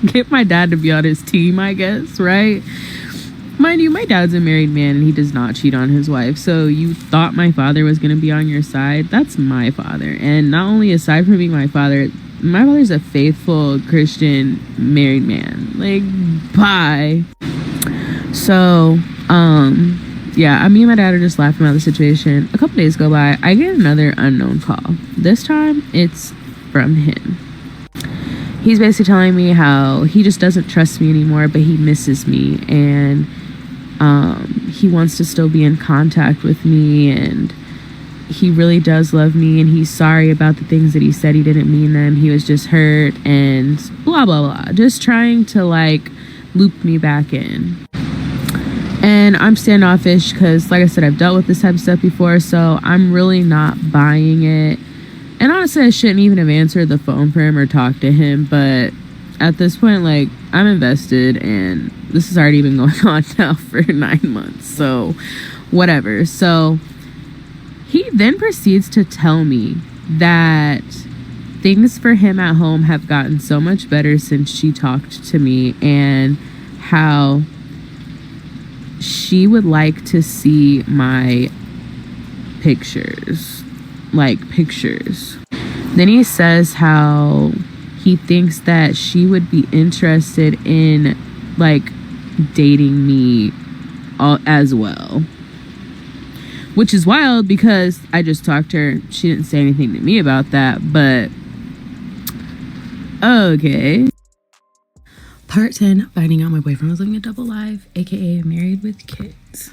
Speaker 2: get my dad to be on his team, I guess, right? Mind you, my dad's a married man and he does not cheat on his wife. So you thought my father was going to be on your side? That's my father. And not only aside from being my father's a faithful Christian married man. Like, bye. So, yeah, me and my dad are just laughing about the situation. A couple days go by, I get another unknown call. This time, it's from him. He's basically telling me how he just doesn't trust me anymore, but he misses me, and he wants to still be in contact with me, and he really does love me, and he's sorry about the things that he said. He didn't mean them. He was just hurt, and blah, blah, blah. Just trying to, like, loop me back in. And I'm standoffish because, like I said, I've dealt with this type of stuff before, so I'm really not buying it. And honestly, I shouldn't even have answered the phone for him or talked to him, but at this point, like, I'm invested, and this has already been going on now for 9 months, so whatever. So he then proceeds to tell me that things for him at home have gotten so much better since she talked to me, and how she would like to see my pictures. Then he says how he thinks that she would be interested in like dating me as well, which is wild because I just talked to her. She didn't say anything to me about that, but okay. Part 10, finding out my boyfriend was living a double life, aka married with kids.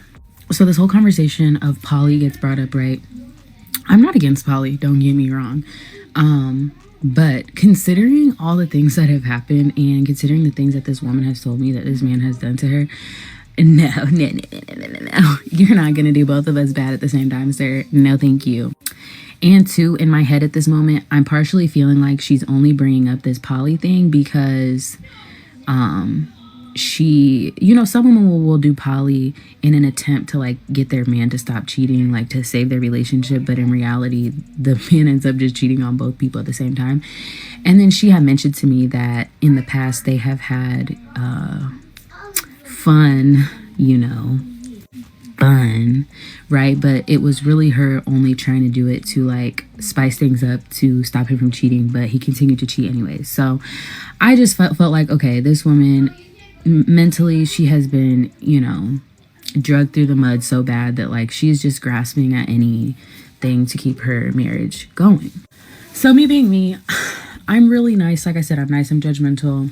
Speaker 2: So this whole conversation of poly gets brought up, right? I'm not against poly, don't get me wrong. But considering all the things that have happened and considering the things that this woman has told me that this man has done to her, no. You're not gonna do both of us bad at the same time, sir. No, thank you. And two, in my head at this moment, I'm partially feeling like she's only bringing up this poly thing because she, you know, some women will do poly in an attempt to like get their man to stop cheating, like to save their relationship, but in reality the man ends up just cheating on both people at the same time. And then she had mentioned to me that in the past they have had fun, right? But it was really her only trying to do it to like spice things up to stop him from cheating, but he continued to cheat anyways. So I just felt like, okay, this woman mentally, she has been, drugged through the mud so bad that like she's just grasping at anything to keep her marriage going. So me being me, I'm really nice. Like I said, I'm nice, I'm judgmental,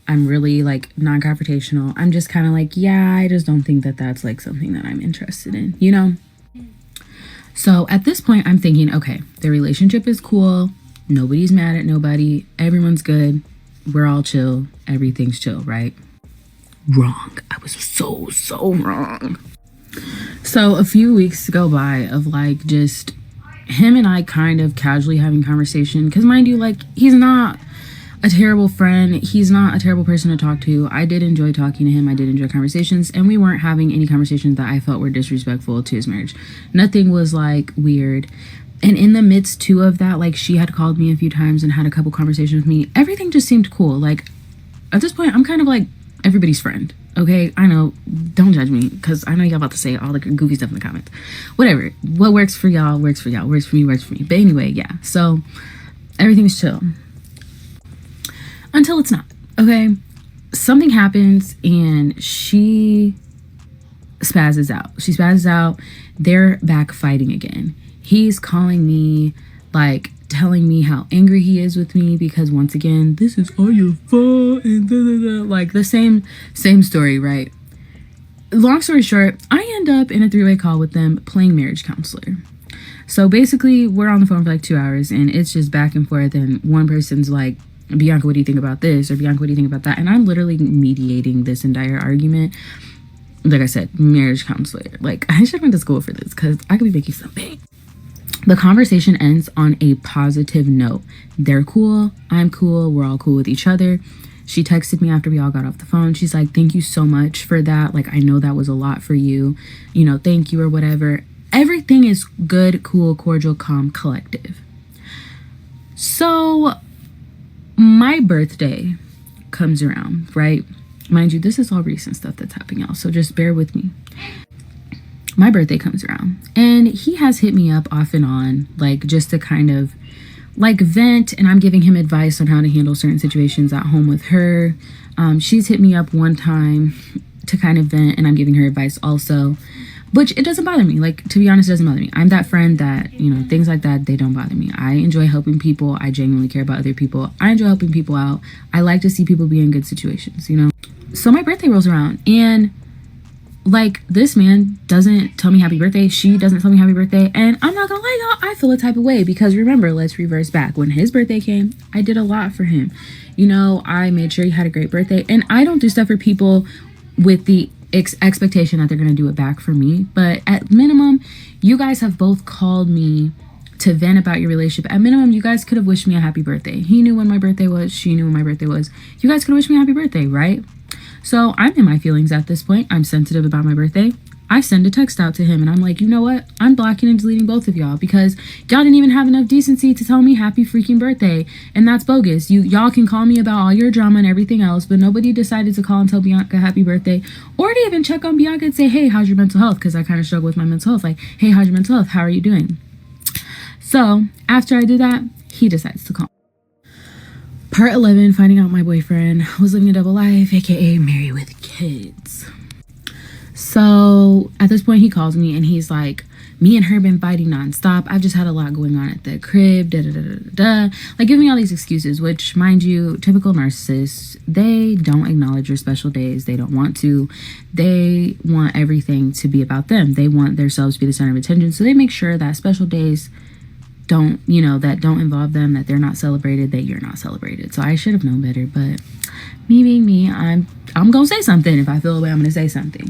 Speaker 2: I'm really like non-confrontational. I'm just kind of like, yeah, I just don't think that that's like something that I'm interested in, So at this point I'm thinking, okay, the relationship is cool, nobody's mad at nobody, everyone's good, we're all chill, everything's chill, right? Wrong. I was so wrong. So a few weeks go by of like just him and I kind of casually having conversation, because mind you, like, he's not a terrible friend, he's not a terrible person to talk to. I did enjoy talking to him, I did enjoy conversations, and we weren't having any conversations that I felt were disrespectful to his marriage. Nothing was like weird. And in the midst too of that, like, she had called me a few times and had a couple conversations with me. Everything just seemed cool. Like, at this point, I'm kind of like everybody's friend. Okay, I know, don't judge me, because I know y'all about to say all the goofy stuff in the comments. Whatever, what works for y'all, works for y'all, works for me, works for me. But anyway, yeah, so everything's chill. Until it's not, okay? Something happens and she spazzes out. She spazzes out, they're back fighting again. He's calling me, like, telling me how angry he is with me because, once again, this is all your fault and like the same story, right? Long story short, I end up in a three-way call with them playing marriage counselor. So basically we're on the phone for like 2 hours and it's just back and forth, and one person's like, Bianca, what do you think about this? Or Bianca, what do you think about that? And I'm literally mediating this entire argument. Like I said, marriage counselor. Like, I should have went to school for this because I could be making some bank. The conversation ends on a positive note. They're cool, I'm cool, we're all cool with each other. She texted me after we all got off the phone. She's like, thank you so much for that. Like, I know that was a lot for you. Thank you or whatever. Everything is good, cool, cordial, calm, collective. So my birthday comes around, right? Mind you, this is all recent stuff that's happening, y'all, so just bear with me. My birthday comes around and he has hit me up off and on, like, just to kind of like vent, and I'm giving him advice on how to handle certain situations at home with her. She's hit me up one time to kind of vent, and I'm giving her advice also, which it doesn't bother me. Like, to be honest, it doesn't bother me. I'm that friend that, things like that, they don't bother me. I enjoy helping people. I genuinely care about other people. I enjoy helping people out. I like to see people be in good situations, So my birthday rolls around and, like, this man doesn't tell me happy birthday. She doesn't tell me happy birthday. And I'm not gonna lie, y'all, I feel a type of way because, remember, let's reverse back. When his birthday came, I did a lot for him. I made sure he had a great birthday. And I don't do stuff for people with the expectation that they're gonna do it back for me. But at minimum, you guys have both called me to vent about your relationship. At minimum, you guys could have wished me a happy birthday. He knew when my birthday was. She knew when my birthday was. You guys could have wished me a happy birthday, right? So I'm in my feelings at this point. I'm sensitive about my birthday. I send a text out to him and I'm like, you know what? I'm blocking and deleting both of y'all because y'all didn't even have enough decency to tell me happy freaking birthday. And that's bogus. Y'all can call me about all your drama and everything else, but nobody decided to call and tell Bianca happy birthday or to even check on Bianca and say, hey, how's your mental health? Because I kind of struggle with my mental health. Like, hey, how's your mental health? How are you doing? So after I did that, he decides to call. Part 11, finding out my boyfriend was living a double life, aka married with kids. So at this point he calls me and he's like, me and her been fighting nonstop. I've just had a lot going on at the crib, like giving me all these excuses, which, mind you, typical narcissists, they don't acknowledge your special days. They don't want to. They want everything to be about them. They want themselves to be the center of attention. So they make sure that special days don't involve them, that they're not celebrated, that you're not celebrated. So I should have known better, but me being me, I'm gonna say something. If I feel away, I'm gonna say something.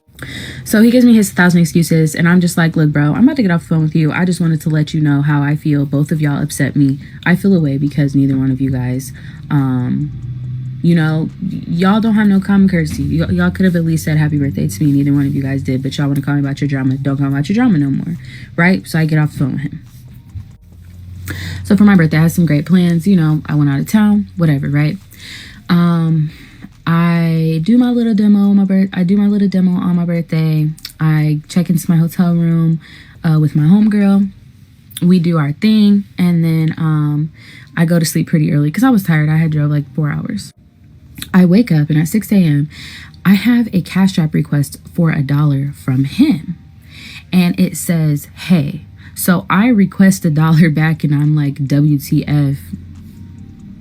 Speaker 2: So he gives me his 1,000 excuses and I'm just like, look, bro, I'm about to get off the phone with you. I just wanted to let you know how I feel. Both of y'all upset me. I feel away because neither one of you guys, y'all don't have no common courtesy. Y'all could have at least said happy birthday to me. Neither one of you guys did, but y'all want to call me about your drama. Don't call me about your drama no more, right? So I get off the phone with him. So for my birthday, I had some great plans. I went out of town, whatever, right? I do my little demo on my birthday. I check into my hotel room with my homegirl. We do our thing, and then I go to sleep pretty early because I was tired. I had drove like 4 hours. I wake up, and at 6 a.m., I have a Cash App request for $1 from him, and it says, "Hey." So I request $1 back, and I'm like, WTF?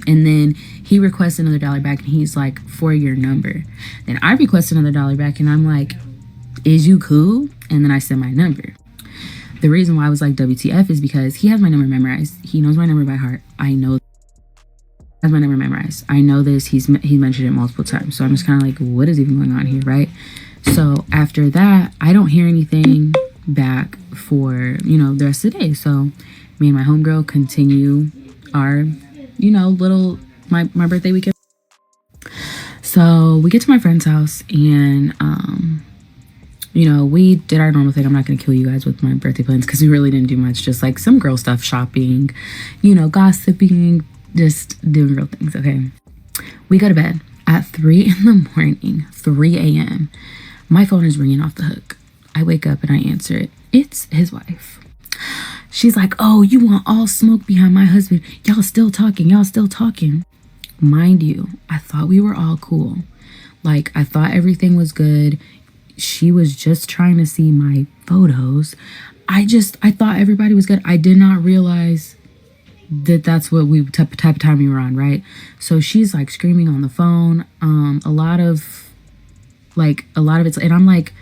Speaker 2: And then he requests another $1 back, and he's like, for your number. Then I request another $1 back, and I'm like, is you cool? And then I send my number. The reason why I was like WTF is because he has my number memorized. He knows my number by heart. I know he has my number memorized. I know this. He mentioned it multiple times. So I'm just kind of like, what is even going on here, right? So after that, I don't hear anything back for, the rest of the day. So me and my homegirl continue our my birthday weekend. So we get to my friend's house and we did our normal thing. I'm not gonna kill you guys with my birthday plans because we really didn't do much, just like some girl stuff, shopping, gossiping, just doing real things. Okay, we go to bed at 3 a.m. 3 a.m. My phone is ringing off the hook. I wake up and I answer it. It's his wife. She's like, oh, you want all smoke behind my husband. Y'all still talking. Mind you, I thought we were all cool. Like, I thought everything was good. She was just trying to see my photos. I thought everybody was good. I did not realize that that's what type of time we were on, right? So she's like screaming on the phone. A lot of it's, and I'm like,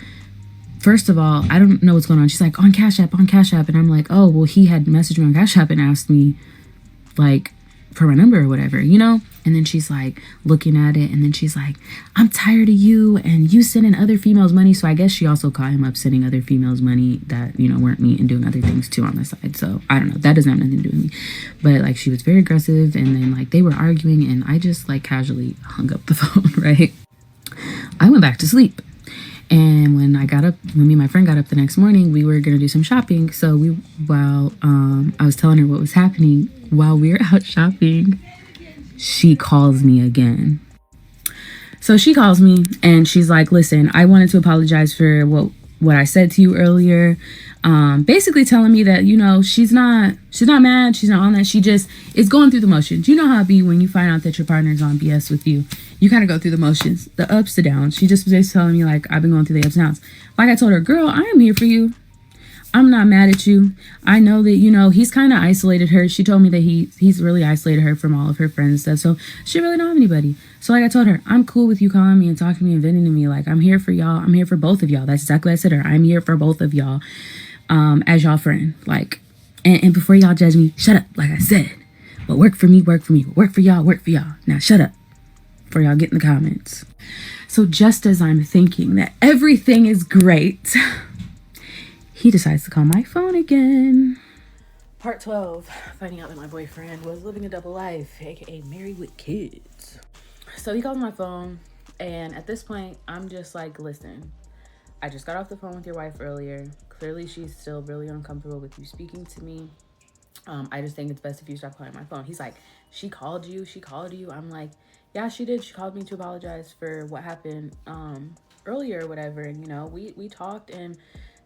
Speaker 2: first of all, I don't know what's going on. She's like, on Cash App. And I'm like, oh, well, he had messaged me on Cash App and asked me, like, for my number or whatever, And then she's like looking at it. And then she's like, I'm tired of you and you sending other females money. So I guess she also caught him up sending other females money that, weren't me, and doing other things too on the side. So I don't know. That doesn't have nothing to do with me. But like, she was very aggressive. And then like they were arguing and I just like casually hung up the phone, right? I went back to sleep. And when me and my friend got up the next morning, we were going to do some shopping. So while I was telling her what was happening, while we were out shopping, she calls me again. So she calls me and she's like, listen, I wanted to apologize for what I said to you earlier. Basically telling me that, she's not mad. She's not on that. She just is going through the motions. You know how it be when you find out that your partner's on BS with you. You kind of go through the motions, the ups, the downs. She just was just telling me like, I've been going through the ups and downs. Like I told her, girl, I am here for you. I'm not mad at you. I know that, he's kind of isolated her. She told me that he's really isolated her from all of her friends and stuff. So she really don't have anybody. So like I told her, I'm cool with you calling me and talking to me and venting to me. Like, I'm here for y'all. I'm here for both of y'all. That's exactly what I said to her. I'm here for both of y'all as y'all friend. Like, and before y'all judge me, shut up. Like I said, what work for me, work for me. What work for y'all, work for y'all. Now shut up before y'all get in the comments. So just as I'm thinking that everything is great, he decides to call my phone again. Part 12, finding out that my boyfriend was living a double life, aka married with kids. So he calls my phone, and at this point, I'm just like, listen, I just got off the phone with your wife earlier. Clearly, she's still really uncomfortable with you speaking to me. I just think it's best if you stop calling my phone. He's like, she called you? I'm like, yeah, she did. She called me to apologize for what happened earlier or whatever. And, we talked and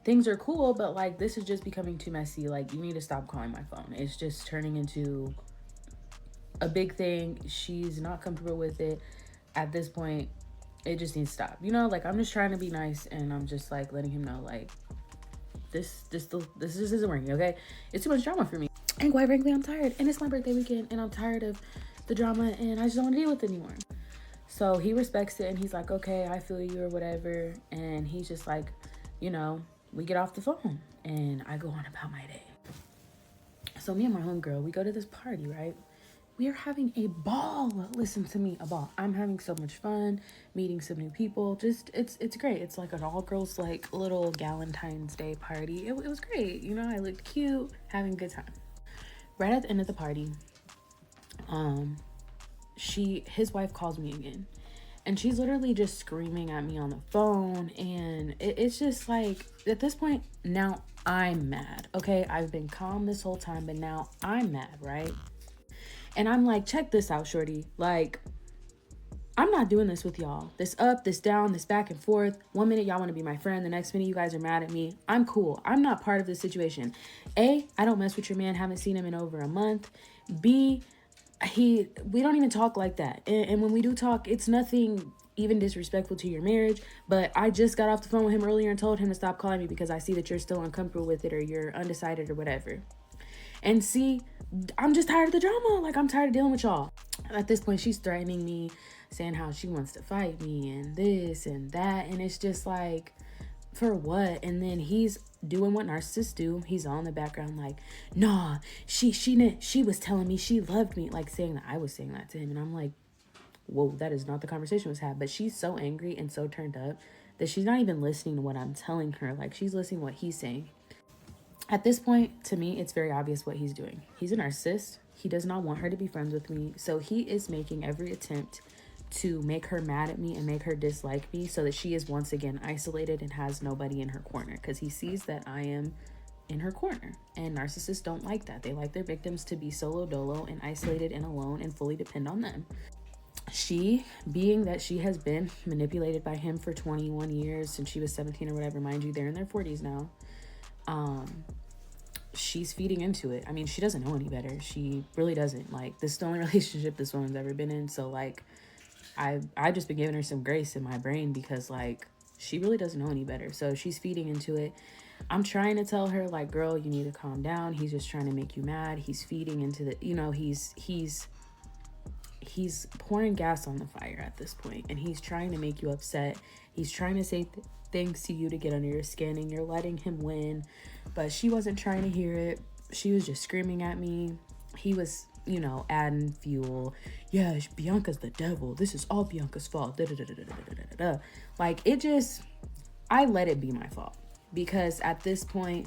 Speaker 2: things are cool, but like, this is just becoming too messy. Like, you need to stop calling my phone. It's just turning into a big thing. She's not comfortable with it. At this point, it just needs to stop. You know, like, I'm just trying to be nice, and I'm just like letting him know, like, this just isn't working, okay? It's too much drama for me. And quite frankly, I'm tired. And it's my birthday weekend, and I'm tired of the drama, and I just don't want to deal with it anymore. So he respects it, and he's like, okay, I feel you or whatever. And he's just like, you know, we get off the phone, and I go on about my day. So me and my homegirl, we go to this party, right? We are having a ball. Listen to me, a ball. I'm having so much fun, meeting some new people. Just, it's great. It's like an all-girls, like, little Galentine's Day party. It was great. You know, I looked cute, having a good time. Right at the end of the party, his wife calls me again, and she's literally just screaming at me on the phone, and it's just like, at this point, now I'm mad, okay? I've been calm this whole time, but now I'm mad, right? And I'm like, check this out, shorty. Like, I'm not doing this with y'all. This up, this down, this back and forth. 1 minute y'all want to be my friend, the next minute you guys are mad at me. I'm cool. I'm not part of this situation. A, I don't mess with your man. Haven't seen him in over a month. B, we don't even talk like that. And when we do talk, it's nothing even disrespectful to your marriage. But I just got off the phone with him earlier and told him to stop calling me because I see that you're still uncomfortable with it, or you're undecided or whatever. And C, I'm just tired of the drama. Like, I'm tired of dealing with y'all. At this point, she's threatening me, saying how she wants to fight me and this and that. And it's just like, for what? And then he's doing what narcissists do. He's all in the background like, nah, she was telling me she loved me. Like, saying that I was saying that to him. And I'm like, whoa, that is not the conversation was had. But she's so angry and so turned up that she's not even listening to what I'm telling her. Like, she's listening to what he's saying. At this point, to me, it's very obvious what he's doing. He's a narcissist. He does not want her to be friends with me. So he is making every attempt to make her mad at me and make her dislike me, so that she is once again isolated and has nobody in her corner, because he sees that I am in her corner. And narcissists don't like that. They like their victims to be solo dolo and isolated and alone and fully depend on them. She, being that she has been manipulated by him for 21 years since she was 17 or whatever, mind you, they're in their 40s now. She's feeding into it. I mean, she doesn't know any better. She really doesn't. Like, this is the only relationship this woman's ever been in. So, like, I've just been giving her some grace in my brain, because, like, she really doesn't know any better. So she's feeding into it. I'm trying to tell her, like, girl, you need to calm down. He's just trying to make you mad. He's feeding into the, you know, he's pouring gas on the fire at this point, and he's trying to make you upset. He's trying to say things to you to get under your skin, and you're letting him win. But she wasn't trying to hear it. She was just screaming at me. He was, you know, adding fuel. Yeah, Bianca's the devil. This is all Bianca's fault. Like, it just, I let it be my fault, because at this point,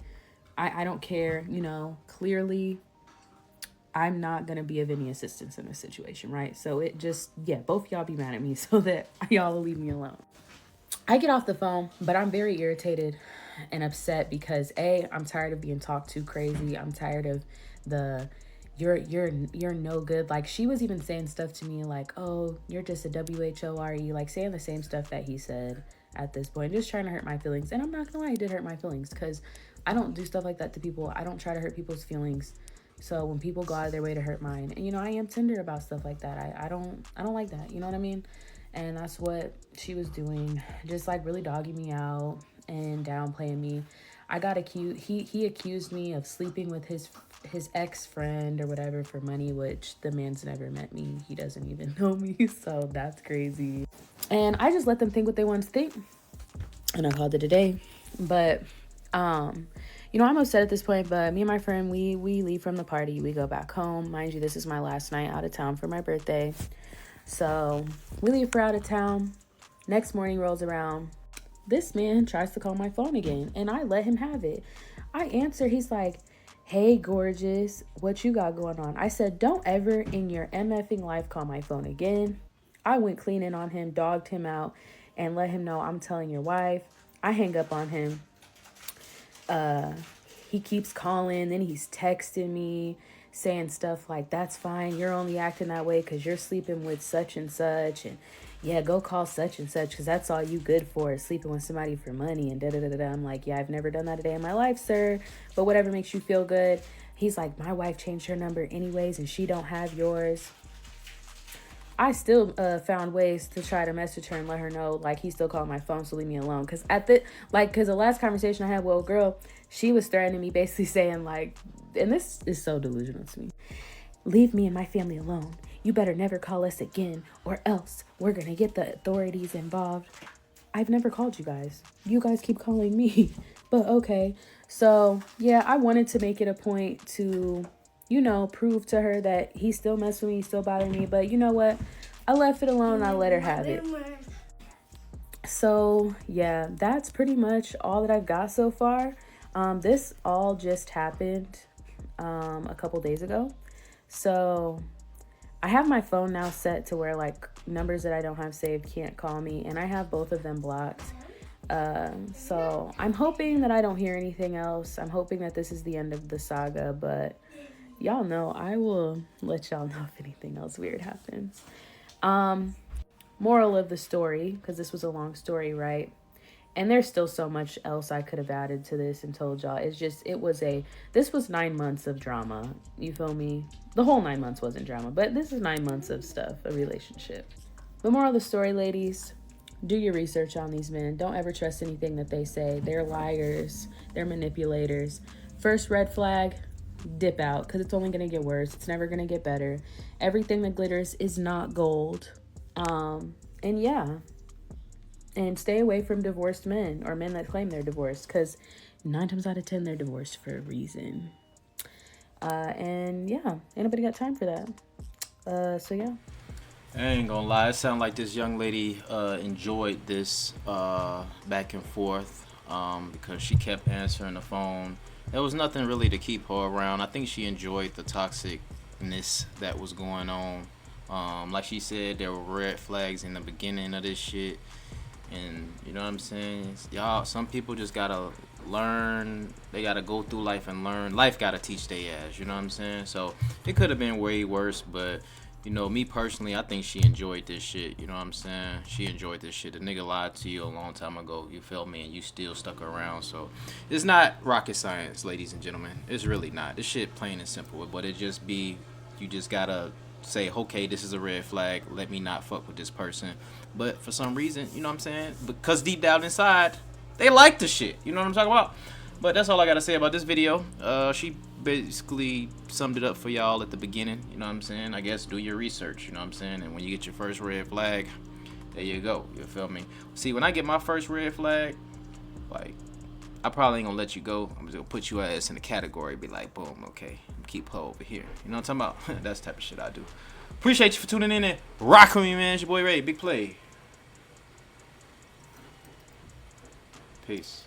Speaker 2: I don't care. You know, clearly I'm not going to be of any assistance in this situation, right? So it just, yeah, both y'all be mad at me so that y'all will leave me alone. I get off the phone, but I'm very irritated and upset because A, I'm tired of being talked to crazy. I'm tired of the, you're no good. Like, she was even saying stuff to me like, oh, you're just a WHORE, like saying the same stuff that he said at this point, just trying to hurt my feelings. And I'm not gonna lie, it did hurt my feelings, because I don't do stuff like that to people. I don't try to hurt people's feelings. So when people go out of their way to hurt mine, and, you know, I am tender about stuff like that. I don't like that. You know what I mean? And that's what she was doing, just like really dogging me out and downplaying me. I got accused. He accused me of sleeping with his ex-friend or whatever for money, which the man's never met me. He doesn't even know me, so that's crazy. And I just let them think what they wanted to think, and I called it a day. But you know, I'm upset at this point, but me and my friend, we leave from the party. We go back home. Mind you, this is my last night out of town for my birthday. So we leave for out of town. Next morning rolls around. This man tries to call my phone again, and I let him have it. I answer. He's like, hey, gorgeous, what you got going on? I said, don't ever in your MFing life call my phone again. I went cleaning on him, dogged him out, and let him know I'm telling your wife. I hang up on him. He keeps calling, then he's texting me, saying stuff like, that's fine, you're only acting that way because you're sleeping with such and such, and yeah, go call such and such because that's all you good for, is sleeping with somebody for money, and da-da-da-da-da. I'm like, yeah, I've never done that a day in my life, sir, but whatever makes you feel good. He's like, my wife changed her number anyways and she don't have yours. I still found ways to try to message her and let her know, like, he's still calling my phone, so leave me alone. Because because the last conversation I had with a girl, she was threatening me, basically saying, like, and this is so delusional to me, leave me and my family alone. You better never call us again, or else we're going to get the authorities involved. I've never called you guys. You guys keep calling me. But okay. So, yeah, I wanted to make it a point to, you know, prove to her that he still messed with me, he still bothering me. But you know what? I left it alone. I let her have it. So, yeah, that's pretty much all that I've got so far. This all just happened a couple days ago. So I have my phone now set to where, like, numbers that I don't have saved can't call me, and I have both of them blocked. So I'm hoping that I don't hear anything else. I'm hoping that this is the end of the saga, but y'all know I will let y'all know if anything else weird happens. Moral of the story, because this was a long story, right? And there's still so much else I could have added to this and told y'all. It's just, this was 9 months of drama. You feel me? The whole 9 months wasn't drama, but this is 9 months of stuff, a relationship. The moral of the story, ladies, do your research on these men. Don't ever trust anything that they say. They're liars. They're manipulators. First red flag, dip out, because it's only going to get worse. It's never going to get better. Everything that glitters is not gold. And yeah. And stay away from divorced men or men that claim they're divorced, because 9 times out of 10, they're divorced for a reason. And yeah, ain't nobody got time for that. So yeah.
Speaker 1: I ain't gonna lie, it sounded like this young lady enjoyed this back and forth because she kept answering the phone. There was nothing really to keep her around. I think she enjoyed the toxicness that was going on. Like she said, there were red flags in the beginning of this shit. And you know what I'm saying? Y'all, some people just gotta learn. They gotta go through life and learn. Life gotta teach their ass, you know what I'm saying? So it could have been way worse, but you know, me personally, I think she enjoyed this shit. You know what I'm saying? She enjoyed this shit. The nigga lied to you a long time ago. You feel me? And you still stuck around. So it's not rocket science, ladies and gentlemen. It's really not. This shit plain and simple. But it just be, you just gotta say, okay, this is a red flag. Let me not fuck with this person. But for some reason, you know what I'm saying? Because deep down inside, they like the shit. You know what I'm talking about? But that's all I gotta say about this video. She basically summed it up for y'all at the beginning. You know what I'm saying? I guess do your research. You know what I'm saying? And when you get your first red flag, there you go. You feel me? See, when I get my first red flag, like, I probably ain't gonna let you go. I'm just gonna put you ass in the category. Be like, boom, okay, keep her over here. You know what I'm talking about? That's the type of shit I do. Appreciate you for tuning in and rock with me, man. It's your boy Ray. Big play. Peace.